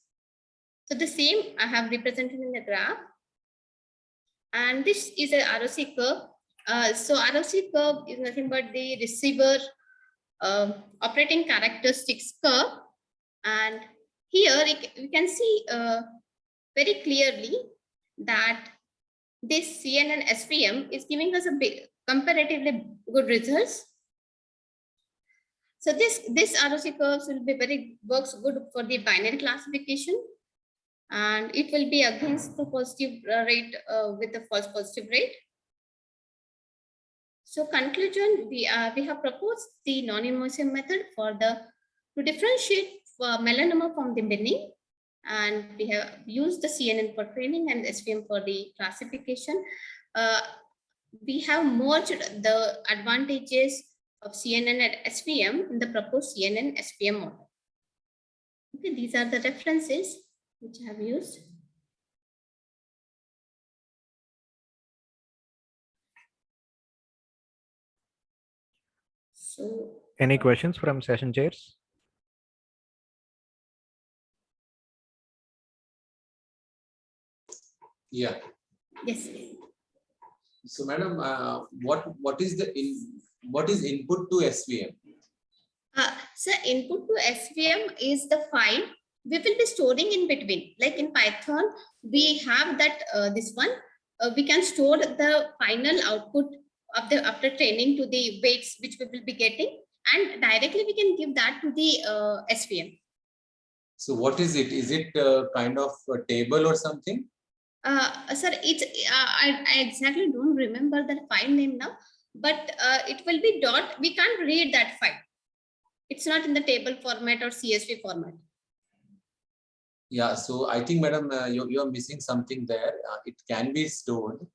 So the same I have represented in the graph. And this is a ROC curve. So ROC curve is nothing but the receiver operating characteristics curve. And here you can see very clearly that this CNN SVM is giving us a big, comparatively good results. So this ROC curves will be works good for the binary classification, and it will be against the positive rate with the false positive rate. So conclusion, we have proposed the non-invasive method to differentiate melanoma from the benign, and we have used the CNN for training and SVM for the classification. We have merged the advantages of CNN and SVM in the proposed CNN SVM model. Okay, these are the references which I have used. So, any questions from session chairs? Yeah. Yes. So, madam, what is input to SVM? So input to SVM is the file we will be storing in between. Like in Python, we have that this one. We can store the final output of the after training to the weights which we will be getting, and directly we can give that to the SVM. So what is it? Is it kind of a table or something? Sir, it's I exactly don't remember the file name now, but it will be dot. We can't read that file. It's not in the table format or CSV format. Yeah, so I think, madam, you are missing something there. It can be stored.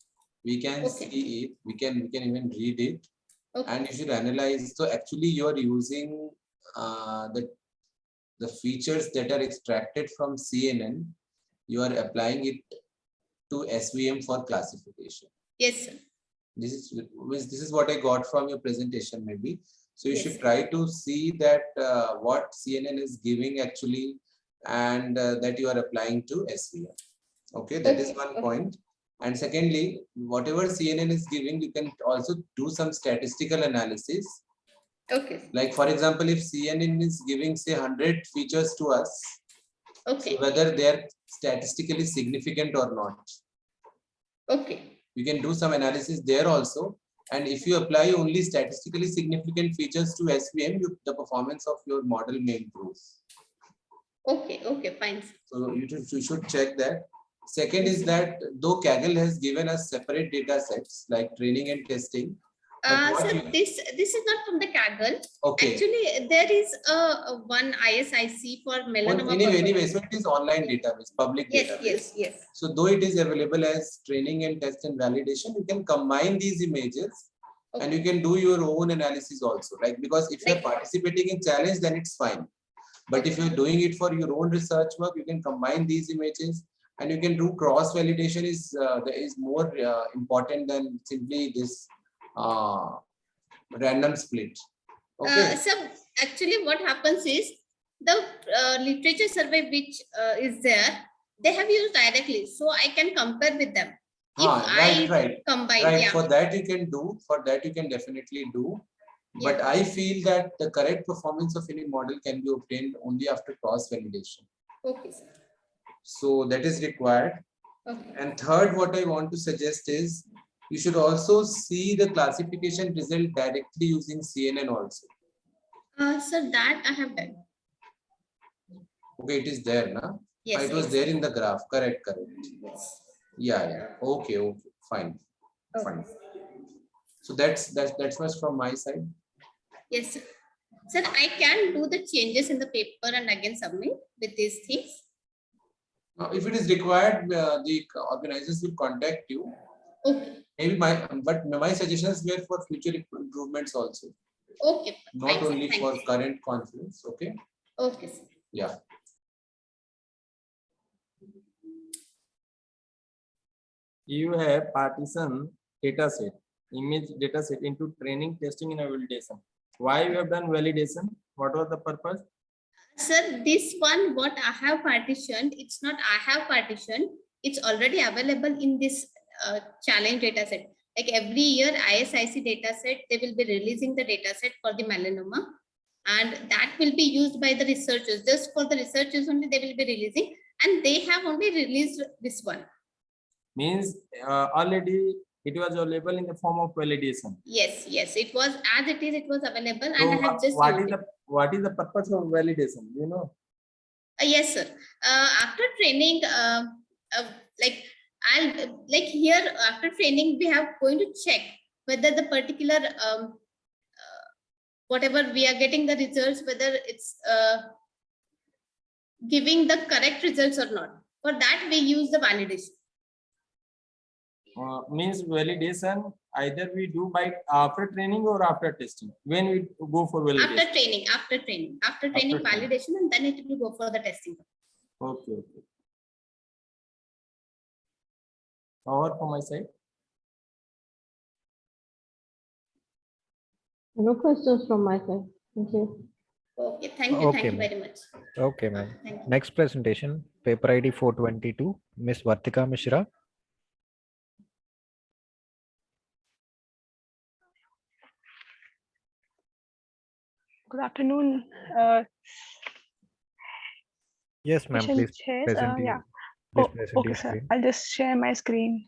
We can see it. We can even read it, and you should analyze. So actually, you are using the features that are extracted from CNN. You are applying it to SVM for classification. Yes, sir. This is what I got from your presentation, maybe. So you should try to see that what CNN is giving actually, and that you are applying to SVM. Okay, that is one point. And secondly, whatever CNN is giving, you can also do some statistical analysis. Okay. Like for example, if CNN is giving say 100 features to us, Okay. so whether they are statistically significant or not. Okay. You can do some analysis there also. And if you apply only statistically significant features to SVM, the performance of your model may improve. Okay. Okay. Fine. So you should check that. Second is that though Kaggle has given us separate data sets like training and testing. So this is not from the Kaggle. Okay. Actually, there is a one ISIC for melanoma. Anyway, so it is online database, public database. Yes. So though it is available as training and test and validation, you can combine these images and you can do your own analysis also. Like because if you are participating in challenge, then it's fine. But if you're doing it for your own research work, you can combine these images and you can do cross validation is more important than simply this random split. Okay. So actually what happens is the literature survey which is there, they have used directly. So I can compare with them. Right. Combine. Right. Yeah. For that you can do, definitely do. But I feel that the correct performance of any model can be obtained only after cross validation. Okay, sir. So that is required. Okay. And third, what I want to suggest is you should also see the classification result directly using CNN also. So that I have done. Okay, it is there, na? Yes. It was there in the graph. Correct. Yes. Yeah. Okay. Fine. Fine. So that's much from my side. Yes, sir. Sir, I can do the changes in the paper and again submit with these things. If it is required, the organizers will contact you. Okay. Maybe my suggestions were for future improvements also. Okay. Not only for current conference. Okay. Okay, sir. Yeah. You have partition data set, image data set into training, testing, and validation. Why you have done validation? What was the purpose? Sir, this one, what I have partitioned, it's not I have partitioned, it's already available in this challenge data set. Like every year, ISIC data set, they will be releasing the data set for the melanoma. And that will be used by the researchers. Just for the researchers only, they will be releasing. And they have only released this one. Means already it was available in the form of validation. Yes, it was as it is, it was available. So and I have just what is the purpose of validation? You know? Yes, sir. After training, here after training, we have going to check whether the particular whatever we are getting the results, whether it's giving the correct results or not. For that, we use the validation. Means validation either we do by after training or after testing. When we go for validation? After training validation, and then it will go for the testing. Okay. Over from my side. No questions from my side. Thank you. Okay, thank you. Thank you very much. Okay, ma'am. Next presentation, paper ID 422, Ms. Vartika Mishra. Good afternoon. Yes, ma'am. Please present. Yeah. Please present Okay, your sir. screen. I'll just share my screen.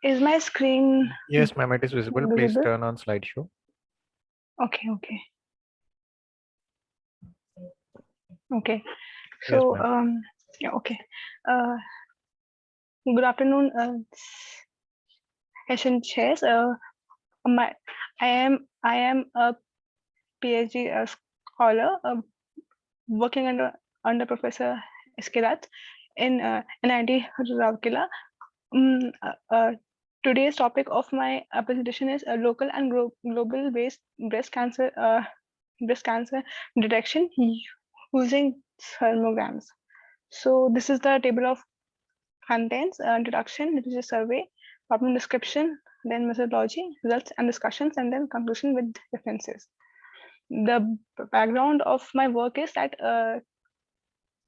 Is my screen? Yes, ma'am. It is visible. Please turn on slideshow. Okay. So, yes, yeah, okay. Good afternoon, session chairs. I am a PhD scholar working under Professor Eskirat in NIT Rourkela. Today's topic of my presentation is local and global based breast cancer detection using thermograms. So this is the table of contains introduction, literature survey, problem description, then methodology, results and discussions, and then conclusion with references. The background of my work is that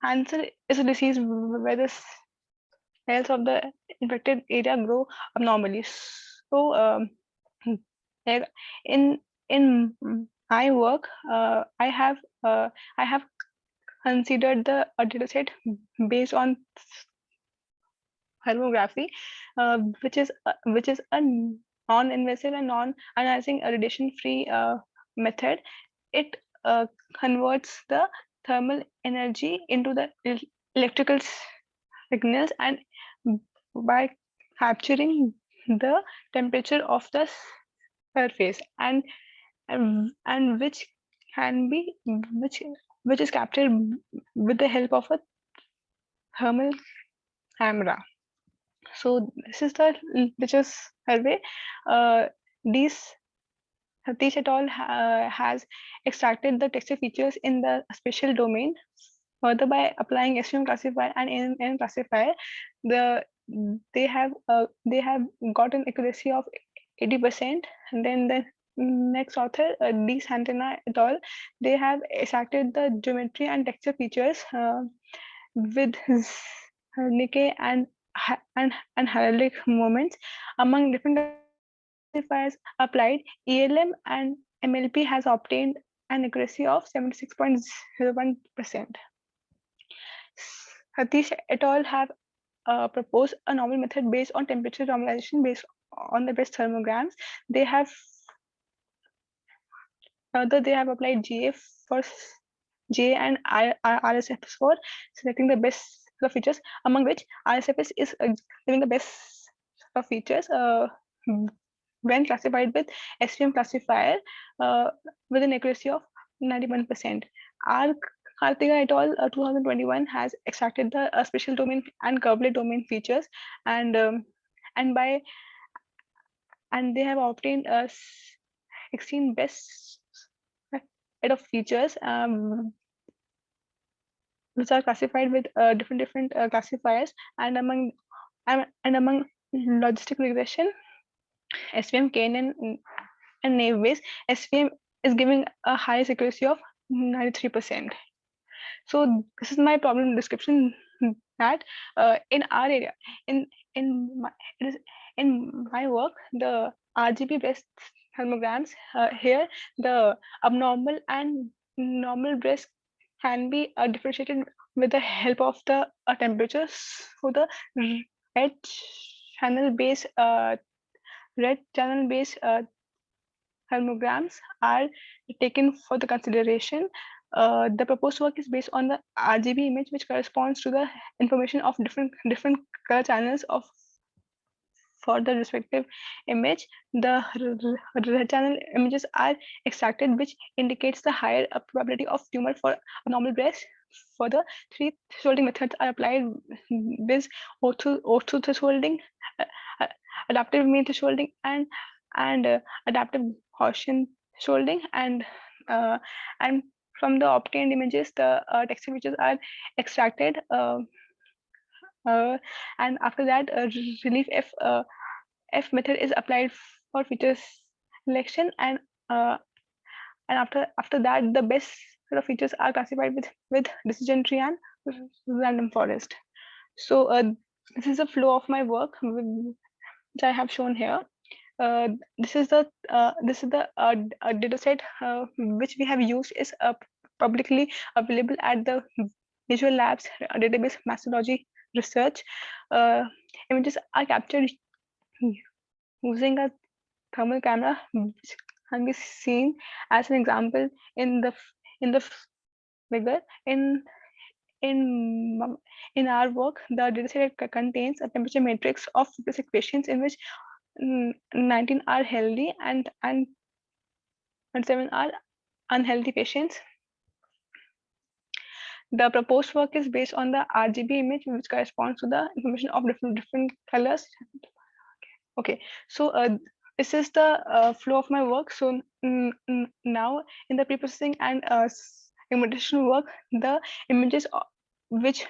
cancer is a disease where the cells of the infected area grow abnormally. So in my work, I have considered the data set based on thermography, which is a non-invasive and non-ionizing radiation-free method. It converts the thermal energy into the electrical signals, and by capturing the temperature of the surface, and which can be which is captured with the help of a thermal camera. So this is the literature survey. These Satish et al. Has extracted the texture features in the spatial domain. Further, by applying SVM classifier and NN classifier, they have got an accuracy of 80%. And then the next author, D. Santana et al., they have extracted the geometry and texture features with Nikkei and heraldic moments among different classifiers applied. ELM and MLP has obtained an accuracy of 76.01%. Satish et al. Have proposed a novel method based on temperature normalization based on the best thermograms. They have applied GA for GA and RSF for selecting the best features, among which RSF is giving the best features when classified with SVM classifier with an accuracy of 91%. R. Karthika et al. 2021 has extracted the spatial domain and curvelet domain features, and they have obtained 16 best set of features which are classified with different classifiers, and among logistic regression, SVM, KNN, and naive Bayes, SVM is giving a highest accuracy of 93%. So this is my problem description, that in our area, in my work, the RGB based thermograms, here the abnormal and normal breast can be differentiated with the help of the temperatures. So the red channel based thermograms are taken for the consideration. The proposed work is based on the RGB image, which corresponds to the information of different color channels for the respective image. The red channel images are extracted, which indicates the higher probability of tumor for abnormal breast. For the three thresholding methods are applied with O2 thresholding, adaptive mean thresholding, and adaptive Gaussian thresholding, and from the obtained images, the texture features are extracted, and after that, relief F method is applied for feature selection, and after that, the best set of features are classified with decision tree and random forest. So this is the flow of my work, which I have shown here. This is the data set which we have used is publicly available at the Visual Labs database methodology research. Images are captured using a thermal camera, which can be seen as an example in the figure. In our work, the dataset contains a temperature matrix of 56 patients, in which 19 are healthy and 7 are unhealthy patients. The proposed work is based on the RGB image, which corresponds to the information of different colors. Okay, so this is the flow of my work. So now in the pre-processing and segmentation work, the images which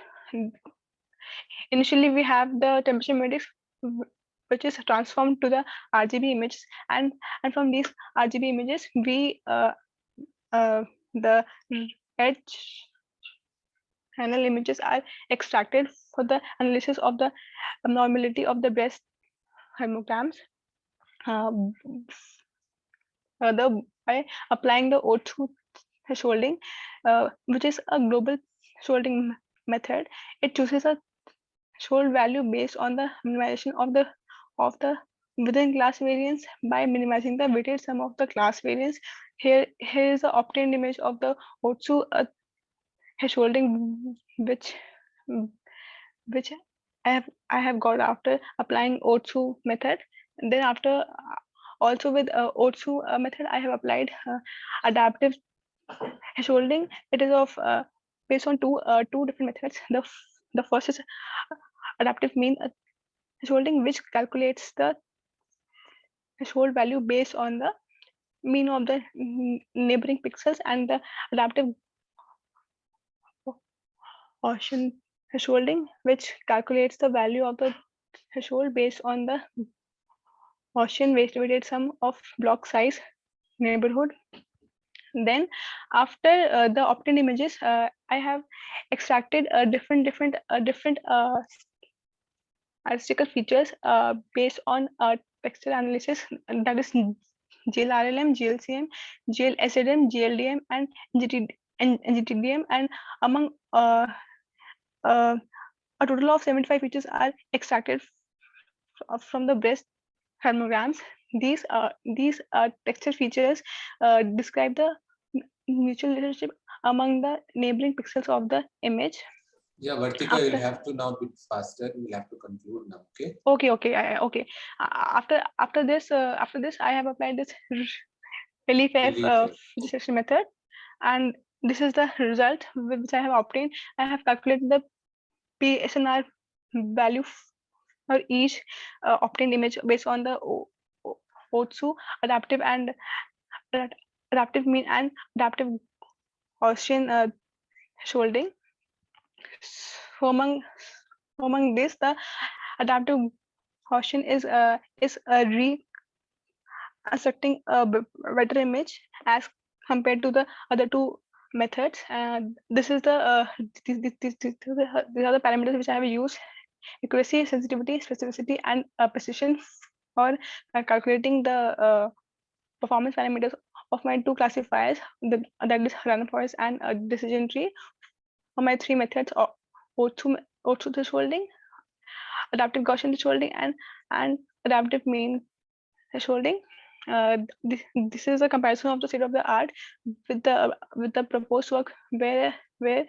initially we have the temperature matrix which is transformed to the RGB images, and from these RGB images we the red channel images are extracted for the analysis of the abnormality of the breast hermograms. By applying the O2 thresholding, which is a global thresholding method, it chooses a threshold value based on the minimization of the within class variance by minimizing the weighted sum of the class variance. Here is the obtained image of the O2 thresholding, which I have got after applying O2 method. And then after also with O2 method, I have applied adaptive thresholding. It is of based on two different methods. The first is adaptive mean thresholding, which calculates the threshold value based on the mean of the neighboring pixels, and the adaptive Gaussian thresholding, which calculates the value of the threshold based on the Gaussian weighted sum of block size neighborhood. Then after the obtained images, I have extracted different statistical features based on texture analysis, that is GLRLM, GLCM, GLSDM, GLDM, and GTDM, and among a total of 75 features are extracted from the breast hermograms. These texture features describe the mutual relationship among the neighboring pixels of the image. Yeah, Vartika, you'll have to now be faster. We'll have to conclude now. Okay. Okay. Okay. After this, I have applied this relief registration method, and this is the result which I have obtained. I have calculated the PSNR value for each obtained image based on the O2 adaptive mean and adaptive Gaussian thresholding. So among this, the adaptive Gaussian is reconstructing a better image as compared to the other two methods. And this is the these are the parameters which I have used: accuracy, sensitivity, specificity, and precision for calculating the performance parameters of my two classifiers, that is random forest and decision tree, for my three methods of O2 thresholding, adaptive Gaussian thresholding, and adaptive mean thresholding. This is a comparison of the state of the art with the proposed work, where the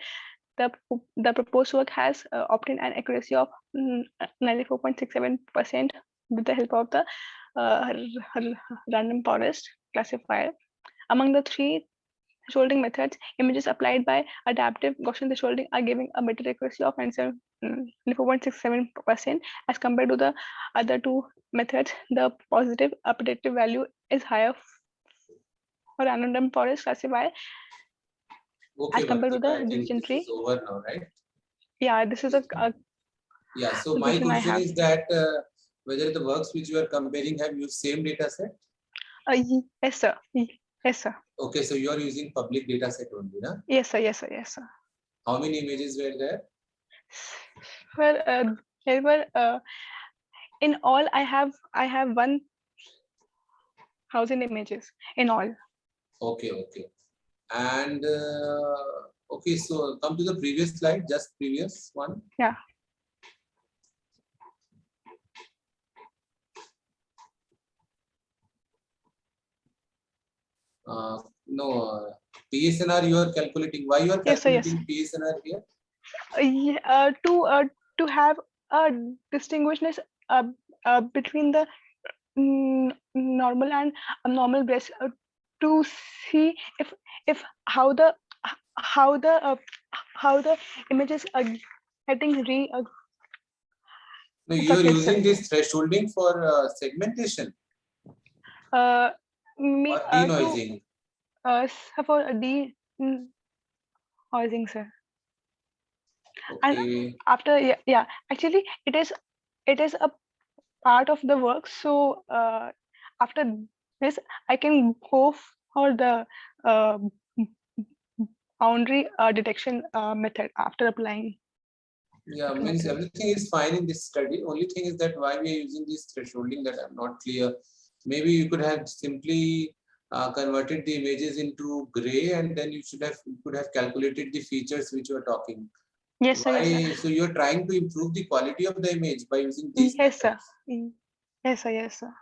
proposed work has obtained an accuracy of 94.67% with the help of the random forest classifier. Among the three thresholding methods, images applied by adaptive Gaussian thresholding are giving a better accuracy of 94.67% as compared to the other two methods. The positive predictive value is higher for random forest classifier Okay, as compared to Vartika, I the think decision this tree. is over now, right? Yeah, this is a yeah. So my question is that whether the works which you are comparing have used same data set? Yes, sir. Yes, sir. Okay, so you are using public data set only, na? Yes, sir. Yes, sir. Yes, sir. How many images were there? Well, there were in all I have 1,000 images in all. Okay. And okay, so come to the previous slide, just previous one. Yeah. No, PSNR you are calculating. Why you are calculating PSNR here? To have a distinguishness between the normal and abnormal breast, to see if how the images are getting No, you are using this thresholding for segmentation or denoising. For denoising, sir. And Okay. after, yeah, actually, it is a part of the work. So after this, I can go for the uh, boundary detection method after applying. Yeah, the means method. everything is fine in this study. Only thing is that why we are using this thresholding, that I'm not clear. Maybe you could have simply converted the images into gray, and then you could have calculated the features which you are talking. Yes, sir. Yes, sir. Why? So you're trying to improve the quality of the image by using these Yes, sir. methods. Yes, sir. Yes, sir.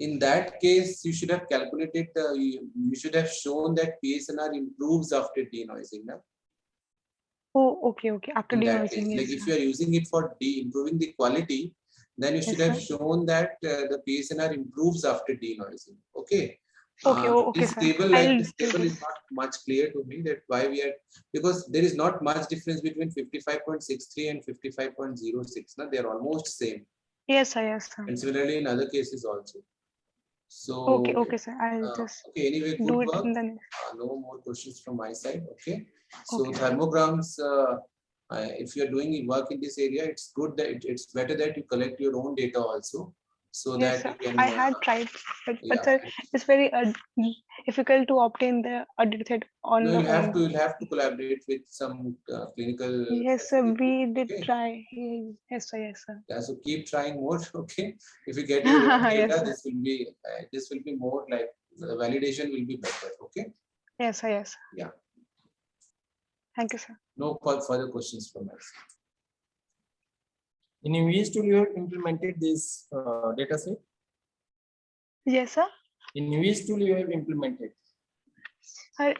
In that case, you should have calculated. You should have shown that PSNR improves after denoising. Na? Oh, okay, okay. After In that denoising, case, like yes, if sir. you are using it for improving the quality, then you should Yes, have sir. shown that the PSNR improves after denoising. Okay. Okay, oh, okay, This sir. table, I'll like this do table, this. is not much clear to me that why we are, because there is not much difference between 55.63 and 55.06. Na? They are almost same. Yes, sir. Yes, sir. And similarly in other cases also. Okay, So, okay, sir. I'll just okay, anyway, do good it work. in the next. No more questions from my side. Okay. So Okay. thermograms, if you're doing work in this area, it's good that it's better that you collect your own data also, so Yes, that sir. you can, I had tried, but yeah. sir, it's very difficult to obtain the data set on No, the you'll own. have to collaborate with some clinical Yes, sir. facility. We did Okay. try. Yes, sir. Yes, sir. Yeah, so keep trying more. Okay. If you get your own Yes, data, sir. this will be more like the validation will be better. Okay. Yes, sir. Yes, sir. Yeah. Thank you, sir. No further questions from us. In which tool you have implemented this data set? Yes, sir. In which tool you have implemented?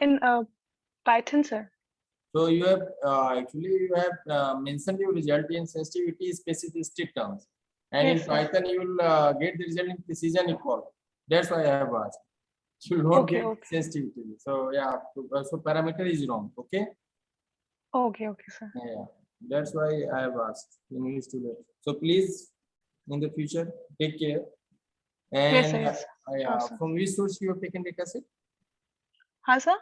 In Python, sir. So you have actually you have mentioned your result in sensitivity, specificity terms, and Yes, in sir. Python you will get the result in precision equal. That's why I have asked. You don't Okay, get okay. sensitivity. So yeah, so parameter is wrong. Okay. Okay, okay, sir. Yeah, that's why I have asked in which tool. So please, in the future, take care. Yes, sir. And Yes. Sure, sir. from which source you have taken data set? Huh, sir?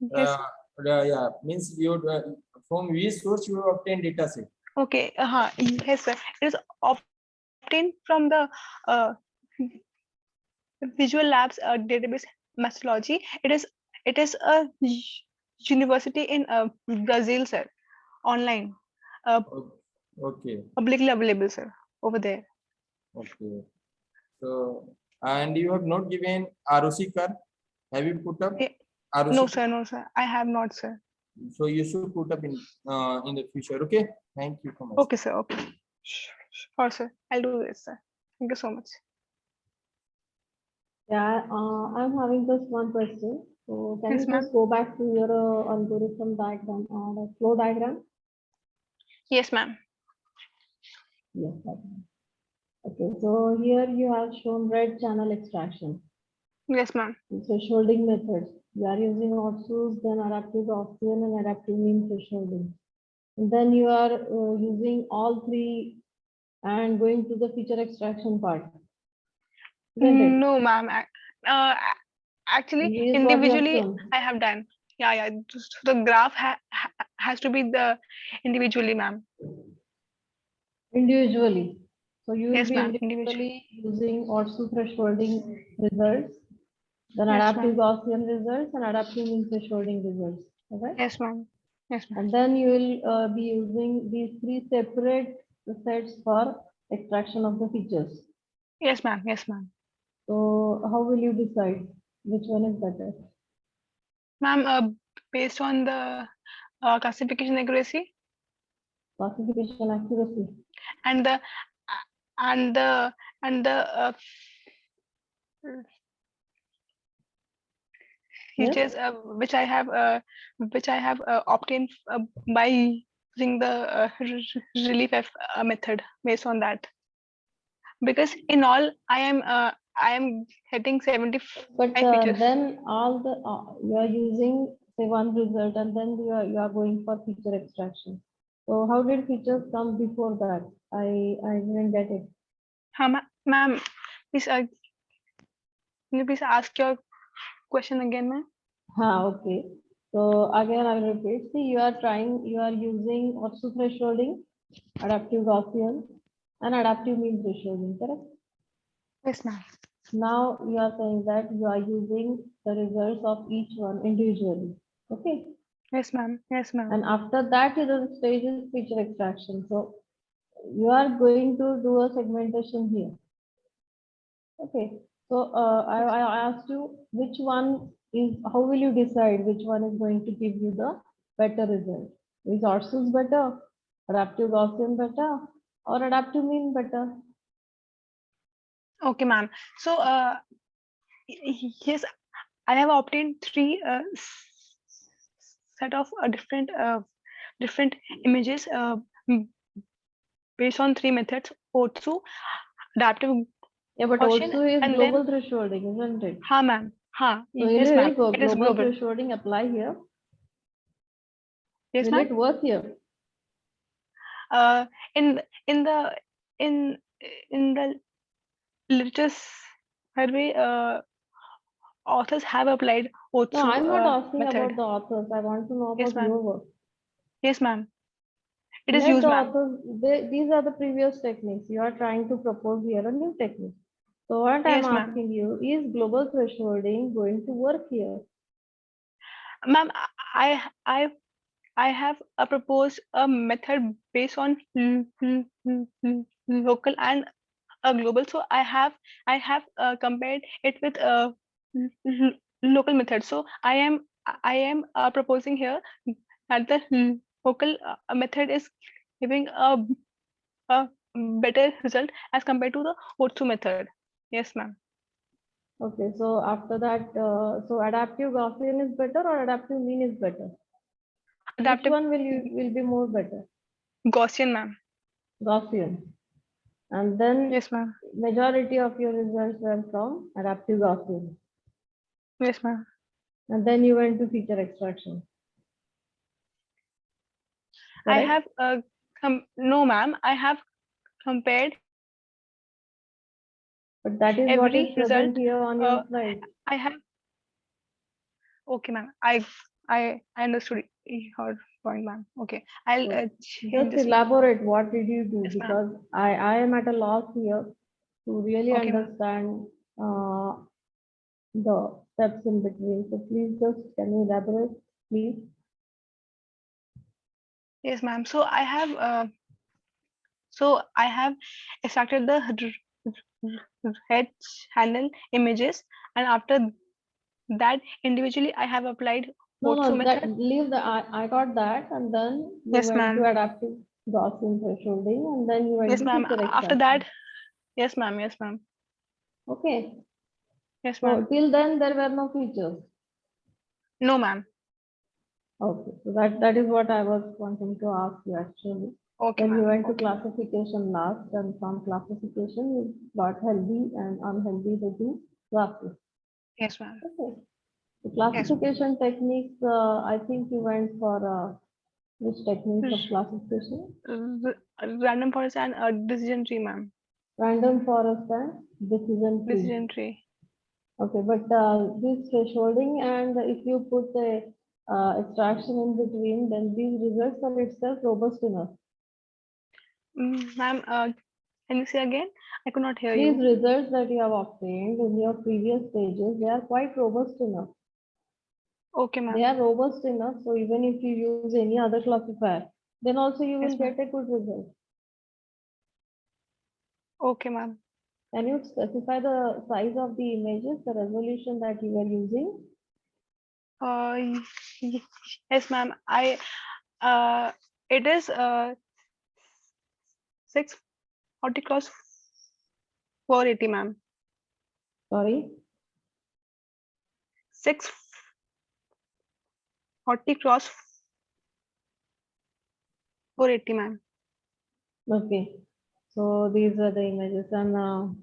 Yes. Yeah, means you from which source you have obtained data set? Okay. Yes, sir. It is obtained from the Visual Labs database methodology. It is a university in Brazil, sir. Online, Okay, publicly available, sir. Over there. okay. So, and you have not given ROC curve. Have you put up ROC? No, sir. No, sir. I have not, sir. So you should put up in the future. Okay. Thank you so much. Okay, sir. Okay. Sure, sir. I'll do this, sir. Thank you so much. Yeah, I'm having just one question. So can Yes, you ma'am. just go back to your algorithm diagram or the flow diagram? Yes, ma'am. Yes. Okay, so here you have shown red channel extraction. Yes, ma'am. Thresholding methods. You are using OSUs, then adaptive Gaussian and adaptive mean thresholding. And then you are using all three and going to the feature extraction part. Isn't it? No, ma'am. Actually, This is what you have individually, shown. I have done. Yeah. Just the graph has to be the individually, ma'am. Individually. So you will Yes, be ma'am. individually using OSU thresholding results, then Yes, adaptive ma'am. Gaussian results and adaptive mean thresholding results. Okay. Yes, ma'am. Yes, ma'am. And then you will be using these three separate sets for extraction of the features. Yes, ma'am. Yes, ma'am. So how will you decide which one is better? Ma'am, based on the classification accuracy Classification accuracy. and the and the and the features which I have obtained by using the relief method based on that. Because in all, I am getting 75 But features. then all the you are using say one result and then you are going for feature extraction. So how did features come before that? I didn't get it. Ma'am, please can you please ask your question again, ma'am? Okay. So again, I will repeat. See, you are using also thresholding, adaptive Gaussian, and adaptive mean thresholding, correct? Yes, ma'am. Now you are saying that you are using the results of each one individually. Okay. Yes, ma'am. Yes, ma'am. And after that, the stage is feature extraction. So you are going to do a segmentation here. Okay. So I asked you which one is, how will you decide which one is going to give you the better result? Is Orsus better, adaptive Gaussian better, or adaptive mean better? Okay, ma'am. So, yes, I have obtained three set of different images based on three methods: OTSU, adaptive Yeah, but Gaussian, also is and global then thresholding, isn't it? ha, ma'am. Ha, So yes, will ma'am. It is global global. thresholding apply here? Yes, Will ma'am. it work here? In the in the latest survey, authors have applied No, OTSU I'm not asking method. about the authors. I want to know Yes, about ma'am. your work. Yes, ma'am. It is Let used, the ma'am. authors, these are the previous techniques. You are trying to propose here a new technique. So what I'm Yes, ma'am. asking you, is global thresholding going to work here? Ma'am, I have proposed a method based on local and global. So I have compared it with local method. So I am proposing here that the local method is giving a better result as compared to the OTSU method. Yes, ma'am. Okay, so after that, so adaptive Gaussian is better or adaptive mean is better? Adaptive Which one will be more better? Gaussian, ma'am. Gaussian. And then Yes, ma'am. majority of your results were from adaptive Gaussian. Yes, ma'am. And then you went to feature extraction. I Correct? have no, ma'am. I have compared But that is what is every result. present here on your slide. I have. Okay, ma'am. I understood your point, ma'am. Okay, I'll So change just this, ma'am. elaborate what did you do, Yes, ma'am. because I am at a loss here to really Okay, ma'am. understand the steps in between. So please just can you elaborate, please? Yes, ma'am. So I have extracted the head channel images, and after that individually I have applied No, OTSU no, that method. leave the I got that, and then you Yes, went to ma'am. adaptive Gaussian thresholding, and then you went Yes, to ma'am. feature After extraction. that, yes, ma'am. Yes, ma'am. Okay. Yes, So ma'am. till then there were no features. No, ma'am. Okay, so that is what I was wanting to ask you actually. Okay, Then you ma'am. went to Okay, ma'am. classification last, and from classification you got healthy and unhealthy, the two classes. Yes, ma'am. Okay. The Yes, ma'am. classification techniques, I think you went for which techniques of classification? Random forest and decision tree, ma'am. Random forest and decision tree. Decision tree. Okay, but this thresholding, and if you put a extraction in between, then these results are itself robust enough. Ma'am, can you say again? I could not hear These you. results that you have obtained in your previous stages, they are quite robust enough. Okay, They ma'am. are robust enough, so even if you use any other classifier, then also you will Yes, ma'am. get a good result. Okay, ma'am. Can you specify the size of the images, the resolution that you are using? Yes, ma'am. It is 640 cross 480, ma'am. Sorry, 640 cross 480, ma'am. okay. So these are the images, and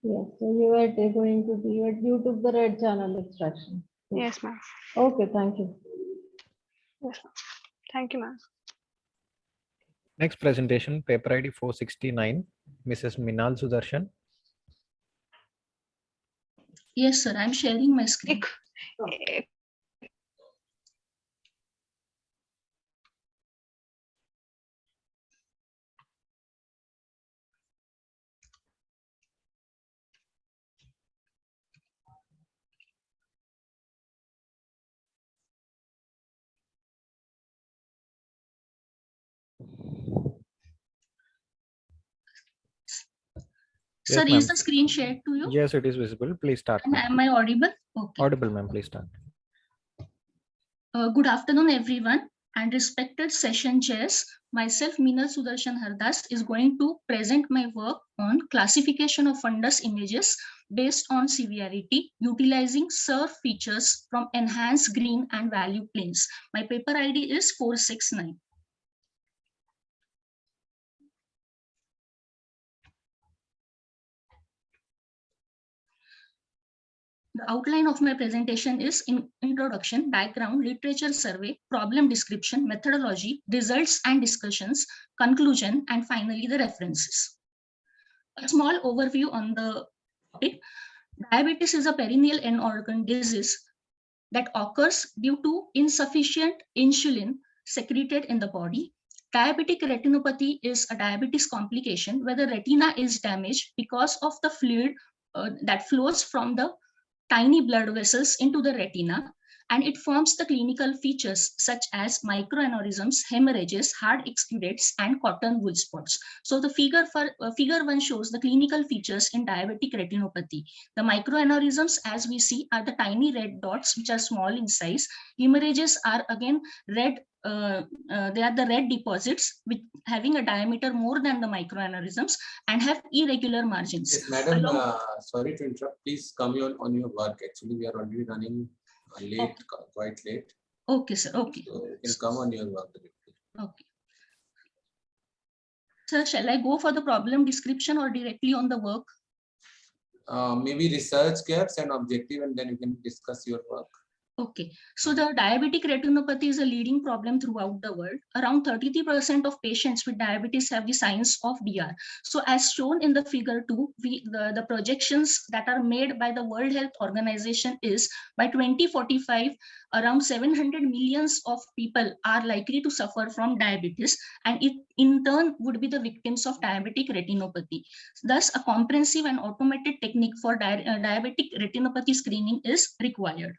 yes, so you were going to do, you took the red channel extraction. Yes, ma'am. Okay, thank you. Yes, ma'am. Thank you, ma'am. Next presentation, paper ID 469, Mrs. Minal Sudarshan. Yes, sir. I'm sharing my screen. Yes, Sir, ma'am. is the screen shared to you? Yes, it is visible. Please start. And am I audible? Okay. Audible, ma'am. Please start. Good afternoon, everyone, and respected session chairs. Myself, Meenal Sudarshan Hardas, is going to present my work on classification of fundus images based on severity, utilizing SURF features from enhanced green and value planes. My paper ID is 469. The outline of my presentation is in introduction, background, literature survey, problem description, methodology, results and discussions, conclusion, and finally the references. A small overview on the topic. Diabetes is a perennial end organ disease that occurs due to insufficient insulin secreted in the body. Diabetic retinopathy is a diabetes complication where the retina is damaged because of the fluid that flows from the tiny blood vessels into the retina, and it forms the clinical features such as microaneurysms, hemorrhages, hard exudates, and cotton wool spots. So the figure 1 shows the clinical features in diabetic retinopathy. The microaneurysms, as we see, are the tiny red dots which are small in size. Hemorrhages are again red. They are the red deposits with having a diameter more than the microaneurysms and have irregular margins. Yes, madam, sorry to interrupt. Please come on your work. Actually, we are already running late, quite late. Okay, sir. Okay. So you can come on your work. Okay. Sir, shall I go for the problem description or directly on the work? Maybe research gaps and objective, and then you can discuss your work. Okay, so the diabetic retinopathy is a leading problem throughout the world. Around 33% of patients with diabetes have the signs of DR. So as shown in the figure 2, the projections that are made by the World Health Organization is by 2045, around 700 millions of people are likely to suffer from diabetes, and it in turn would be the victims of diabetic retinopathy. Thus, a comprehensive and automated technique for diabetic retinopathy screening is required.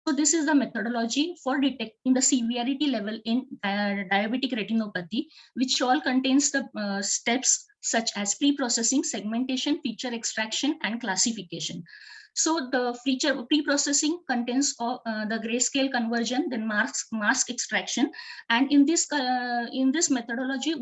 So this is the methodology for detecting the severity level in diabetic retinopathy, which all contains the steps such as pre-processing, segmentation, feature extraction, and classification. So the feature pre-processing contains the grayscale conversion, then mask extraction, and in this methodology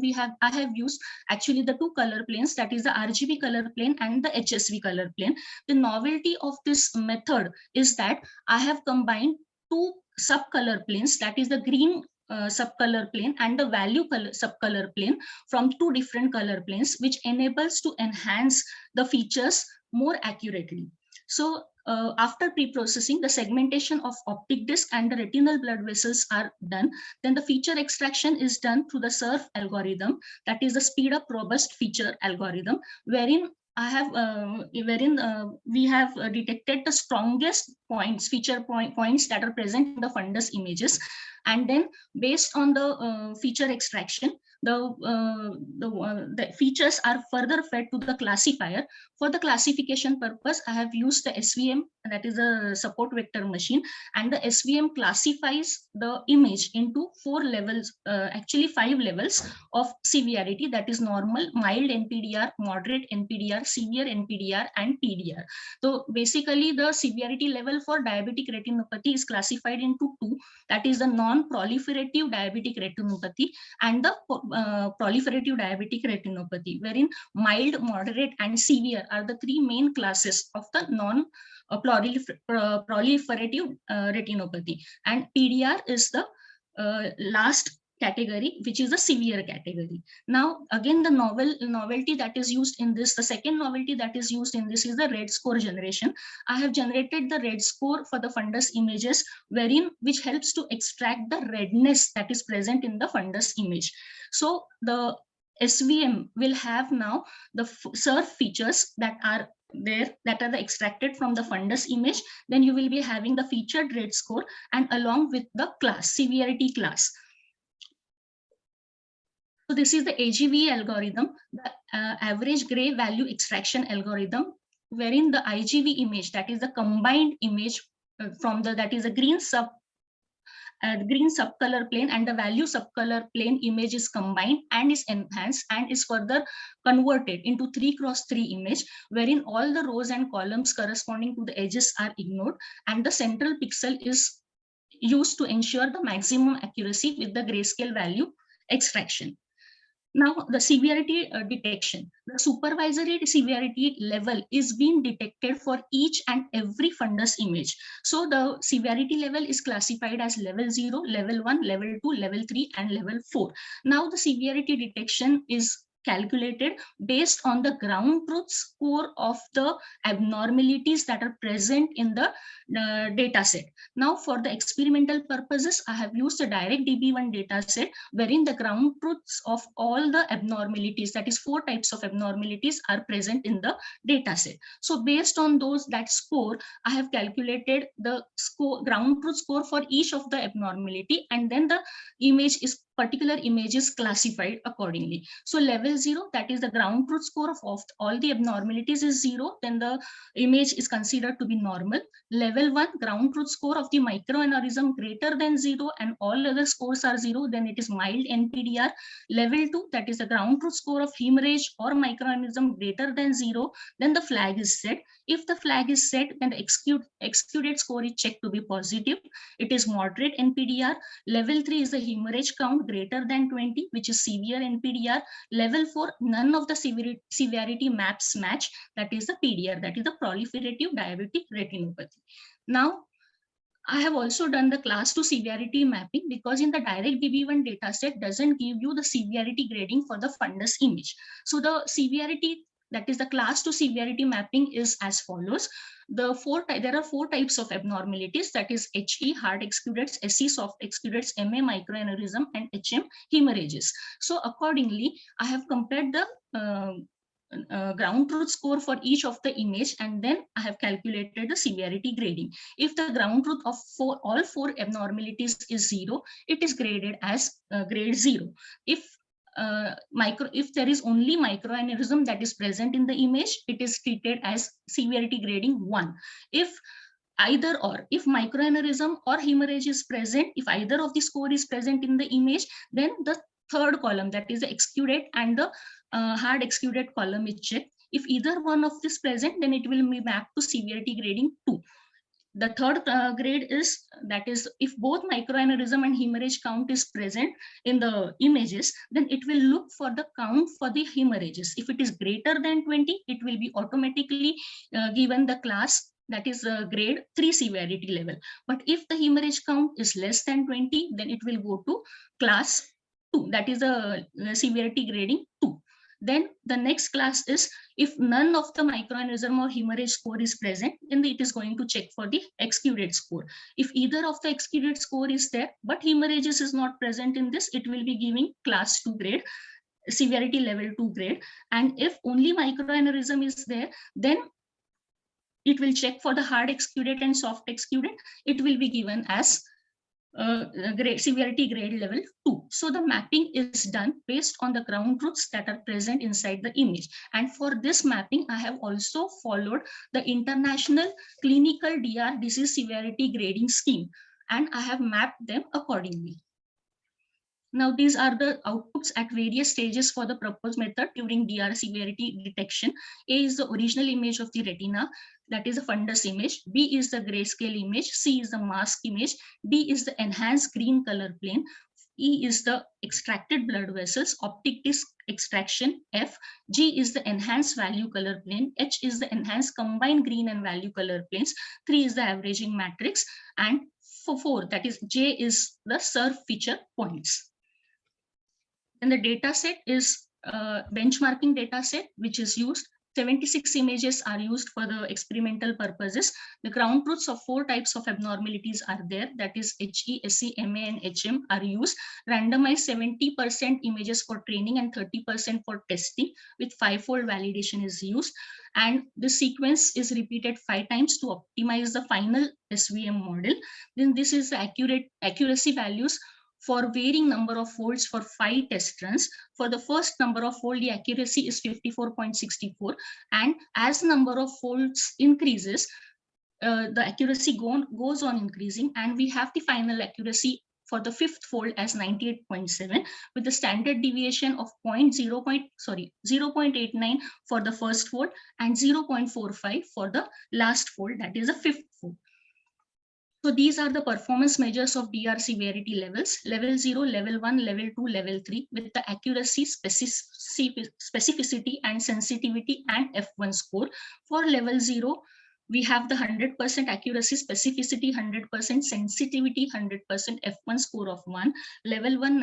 I have used actually the two color planes, that is the RGB color plane and the HSV color plane. The novelty of this method is that I have combined two subcolor planes, that is the green subcolor plane and the value color subcolor plane from two different color planes, which enables to enhance the features more accurately. So after pre-processing, the segmentation of optic disc and the retinal blood vessels are done. Then the feature extraction is done through the SURF algorithm, that is the speed up robust feature algorithm, wherein we have detected the strongest points, feature points that are present in the fundus images, and then based on the feature extraction, the features are further fed to the classifier. For the classification purpose, I have used the SVM, that is a support vector machine, and the SVM classifies the image into 4 levels, actually 5 levels of severity, that is normal, mild NPDR, moderate NPDR, severe NPDR, and PDR. So basically the severity level for diabetic retinopathy is classified into 2, that is the non-proliferative diabetic retinopathy and the proliferative diabetic retinopathy, wherein mild, moderate, and severe are the 3 main classes of the non-proliferative retinopathy, and PDR is the last category, which is the severe category. Now, again, the novelty that is used in this, the second novelty that is used in this is the red score generation. I have generated the red score for the fundus images, which helps to extract the redness that is present in the fundus image. So the SVM will have now the SURF features that are there, that are extracted from the fundus image. Then you will be having the featured red score and along with the class, severity class. So this is the AGV algorithm, the average gray value extraction algorithm, wherein the IGV image, that is the combined image from that is a green sub green subcolor plane and the value subcolor plane image is combined and is enhanced and is further converted into 3x3 image, wherein all the rows and columns corresponding to the edges are ignored and the central pixel is used to ensure the maximum accuracy with the grayscale value extraction. Now, the severity detection. The supervisory severity level is being detected for each and every fundus image. So the severity level is classified as level 0, level 1, level 2, level 3, and level 4. Now, the severity detection is calculated based on the ground truth score of the abnormalities that are present in the data set. Now, for the experimental purposes, I have used a direct DB1 data set wherein the ground truths of all the abnormalities, that is 4 types of abnormalities, are present in the data set. So based on that score, I have calculated the ground truth score for each of the abnormality, and then the particular image is classified accordingly. So level 0, that is the ground truth score of all the abnormalities, is 0, then the image is considered to be normal. Level 1, ground truth score of the microaneurysm greater than 0 and all other scores are 0, then it is mild NPDR. Level 2, that is the ground truth score of hemorrhage or microaneurysm greater than 0, then the flag is set. If the flag is set, then the excluded score is checked to be positive. It is moderate NPDR. Level 3 is the hemorrhage count greater than 20, which is severe NPDR. Level 4, none of the severity maps match, that is the PDR, that is the proliferative diabetic retinopathy. Now, I have also done the class 2 severity mapping because in the direct DB1 dataset doesn't give you the severity grading for the fundus image. So the severity, that is the class 2 severity mapping, is as follows. There are 4 types of abnormalities, that is HE, hard exudates, SE, soft exudates, MA, microaneurysm, and HM, hemorrhages. So accordingly, I have compared the ground truth score for each of the image, and then I have calculated the severity grading. If the ground truth of all 4 abnormalities is 0, it is graded as grade 0. If there is only microaneurysm that is present in the image, it is treated as severity grading 1. If microaneurysm or hemorrhage is present, if either of the score is present in the image, then the third column, that is the excudate and the hard excudate column is checked. If either one of this present, then it will be mapped to severity grading 2. The third grade is, that is, if both microaneurysm and hemorrhage count is present in the images, then it will look for the count for the hemorrhages. If it is greater than 20, it will be automatically given the class, that is grade 3 severity level. But if the hemorrhage count is less than 20, then it will go to class 2, that is a severity grading 2. Then the next class is, if none of the microaneurysm or hemorrhage score is present, then it is going to check for the excudate score. If either of the excudate score is there, but hemorrhages is not present in this, it will be giving class 2 grade, severity level 2 grade. And if only microaneurysm is there, then it will check for the hard excudate and soft excudate. It will be given as severity grade level 2. So the mapping is done based on the ground truths that are present inside the image. And for this mapping, I have also followed the international clinical DR disease severity grading scheme, and I have mapped them accordingly. Now, these are the outputs at various stages for the proposed method during DR severity detection. A is the original image of the retina, that is a fundus image. B is the grayscale image. C is the mask image. D is the enhanced green color plane. E is the extracted blood vessels, optic disc extraction. F. G is the enhanced value color plane. H is the enhanced combined green and value color planes. 3 is the averaging matrix. And for 4, that is J, is the SURF feature points. And the data set is benchmarking data set, which is used. 76 images are used for the experimental purposes. The ground truths of 4 types of abnormalities are there, that is HE, SE, MA, and HM are used. Randomized 70% images for training and 30% for testing, with 5-fold validation is used. And the sequence is repeated 5 times to optimize the final SVM model. Then this is the accuracy values for varying number of folds for 5 test runs. For the first number of fold, the accuracy is 54.64, and as number of folds increases, the accuracy goes on increasing, and we have the final accuracy for the fifth fold as 98.7 with the standard deviation of 0.89 for the first fold and 0.45 for the last fold, that is the fifth fold. So these are the performance measures of DR severity levels, level 0, level 1, level 2, level 3 with the accuracy, specificity and sensitivity and F1 score. For level 0, we have the 100% accuracy, specificity 100%, sensitivity 100%, F1 score of 1. Level 1,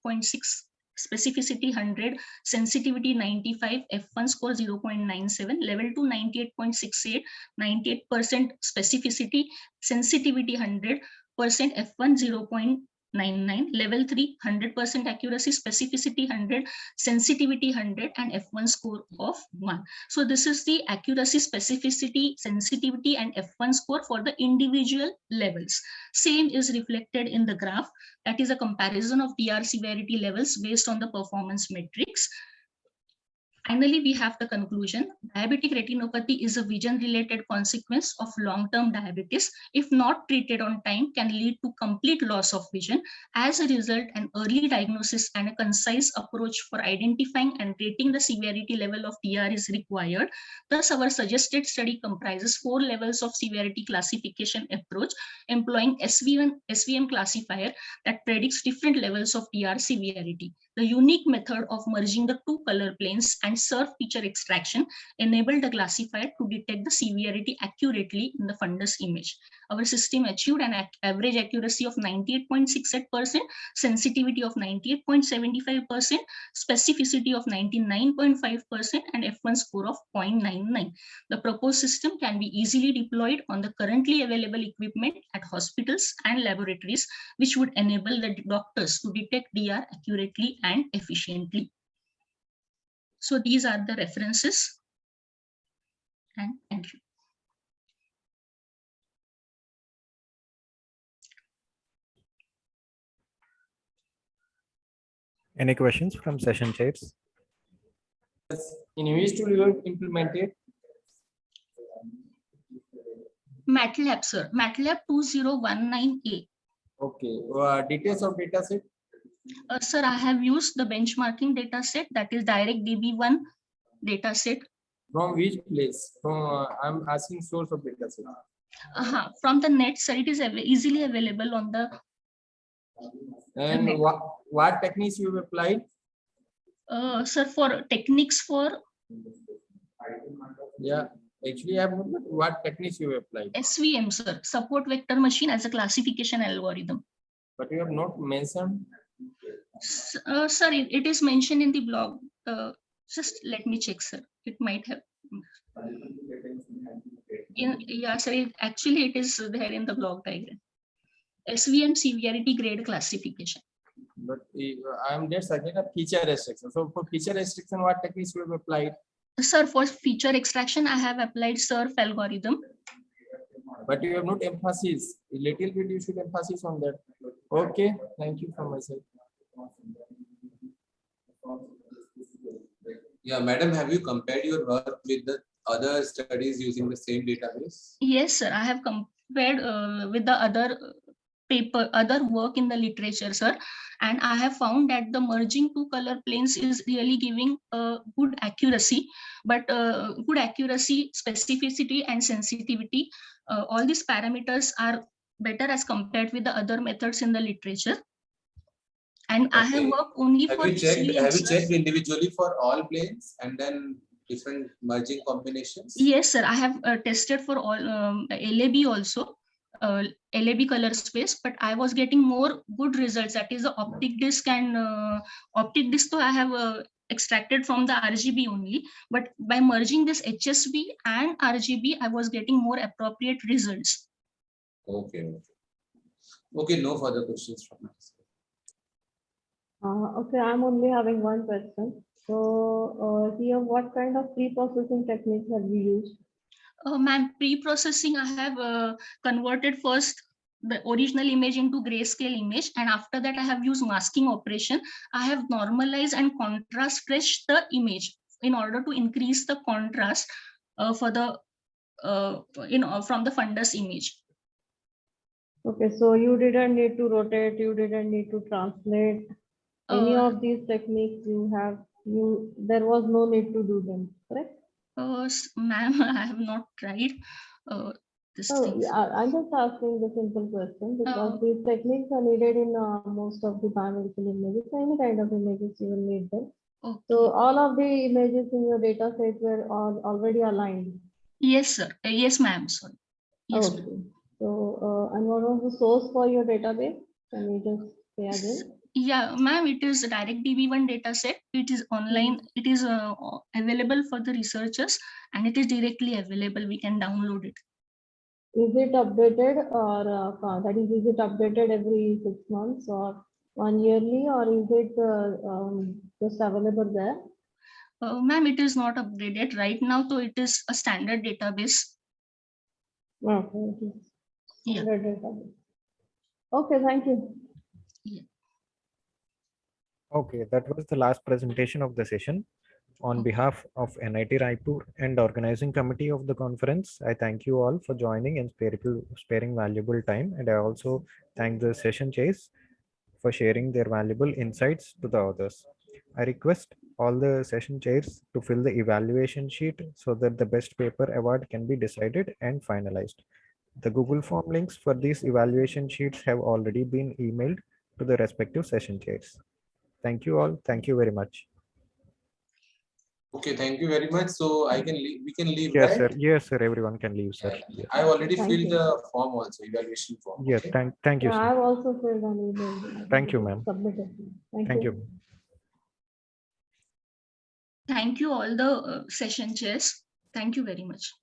98.6, specificity 100, sensitivity 95, F1 score 0.97. Level 2, 98.68, 98% specificity, sensitivity 100%, F1 0.99. Level 3, 100% accuracy, specificity 100, sensitivity 100, and F1 score of 1. So this is the accuracy, specificity, sensitivity, and F1 score for the individual levels. Same is reflected in the graph. That is a comparison of DR severity levels based on the performance metrics. Finally, we have the conclusion. Diabetic retinopathy is a vision-related consequence of long-term diabetes. If not treated on time, can lead to complete loss of vision. As a result, an early diagnosis and a concise approach for identifying and rating the severity level of DR is required. Thus, our suggested study comprises 4 levels of severity classification approach, employing SVM classifier that predicts different levels of DR severity. The unique method of merging the 2 color planes and SURF feature extraction enabled the classifier to detect the severity accurately in the fundus image. Our system achieved an average accuracy of 98.68%, sensitivity of 98.75%, specificity of 99.5%, and F1 score of 0.99. The proposed system can be easily deployed on the currently available equipment at hospitals and laboratories, which would enable the doctors to detect DR accurately and efficiently. So these are the references, and thank you. Any questions from session chairs? In which tool you have implemented? MATLAB, sir. MATLAB 2019A. Okay. Details of dataset? Sir, I have used the benchmarking dataset, that is DirectDB1 dataset. From which place? From I'm asking source of dataset. From the net, sir. It is easily available on the. And what techniques you have applied? Sir, for techniques for. Yeah, actually I have not. What techniques you have applied? SVM, sir. Support vector machine as a classification algorithm. But you have not mentioned. Sir, it is mentioned in the blog. Just let me check, sir. It might have. Yeah, sir. Actually, it is there in the blog diagram. SVM severity grade classification. But I am just again a feature restriction. So for feature restriction, what techniques you have applied? Sir, for feature extraction, I have applied SURF algorithm. But you have not emphasis. A little bit you should emphasis on that. Okay, thank you from my side. Yeah, madam, have you compared your work with the other studies using the same database? Yes, sir. I have compared with the other work in the literature, sir, and I have found that the merging 2 color planes is really giving good accuracy, but good accuracy, specificity, and sensitivity. All these parameters are better as compared with the other methods in the literature. And okay. I have worked only for. Have you checked individually for all planes and then different merging combinations? Yes, sir. I have tested for all LAB also. LAB color space, but I was getting more good results. That is the optic disc and optic disc. So I have extracted from the RGB only, but by merging this HSV and RGB, I was getting more appropriate results. Okay. Okay. No further questions from us. Okay, I'm only having one question. So here, what kind of pre-processing techniques have you used? Ma'am, pre-processing, I have converted first the original image into grayscale image, and after that I have used masking operation. I have normalized and contrast stretched the image in order to increase the contrast for the from the fundus image. Okay, so you didn't need to rotate, you didn't need to translate. Any of these techniques there was no need to do them, correct? Ma'am, I have not tried this thing. I'm just asking the simple question because these techniques are needed in most of the biomedical images, any kind of images you will need them. Okay. So all of the images in your data set were already aligned. Yes, sir. Yes, ma'am. Sorry. Yes, okay. So, and what was the source for your database? Can you just say again? Yeah, ma'am, it is a DirectDB1 data set. It is online. It is available for the researchers and it is directly available. We can download it. Is it updated or is it updated every 6 months or 1 yearly or is it just available there? Ma'am, it is not upgraded right now, so it is a standard database. Okay, it is standard database. Okay, thank you. Yeah. Okay, that was the last presentation of the session. On behalf of NIT Raipur and organizing committee of the conference, I thank you all for joining and sparing valuable time. And I also thank the session chairs for sharing their valuable insights to the others. I request all the session chairs to fill the evaluation sheet so that the best paper award can be decided and finalized. The Google Form links for these evaluation sheets have already been emailed to the respective session chairs. Thank you all. Thank you very much. Okay, thank you very much. So I can leave, we can leave, Yes, right? sir. Yes, sir. Everyone can leave, sir. Yeah. I've already Thank filled you. the form also, evaluation form. Yes, Okay? thank you, Yeah, sir. I've also filled an email. Thank you, ma'am. Submitted. Thank you. Thank you all the session chairs. Thank you very much.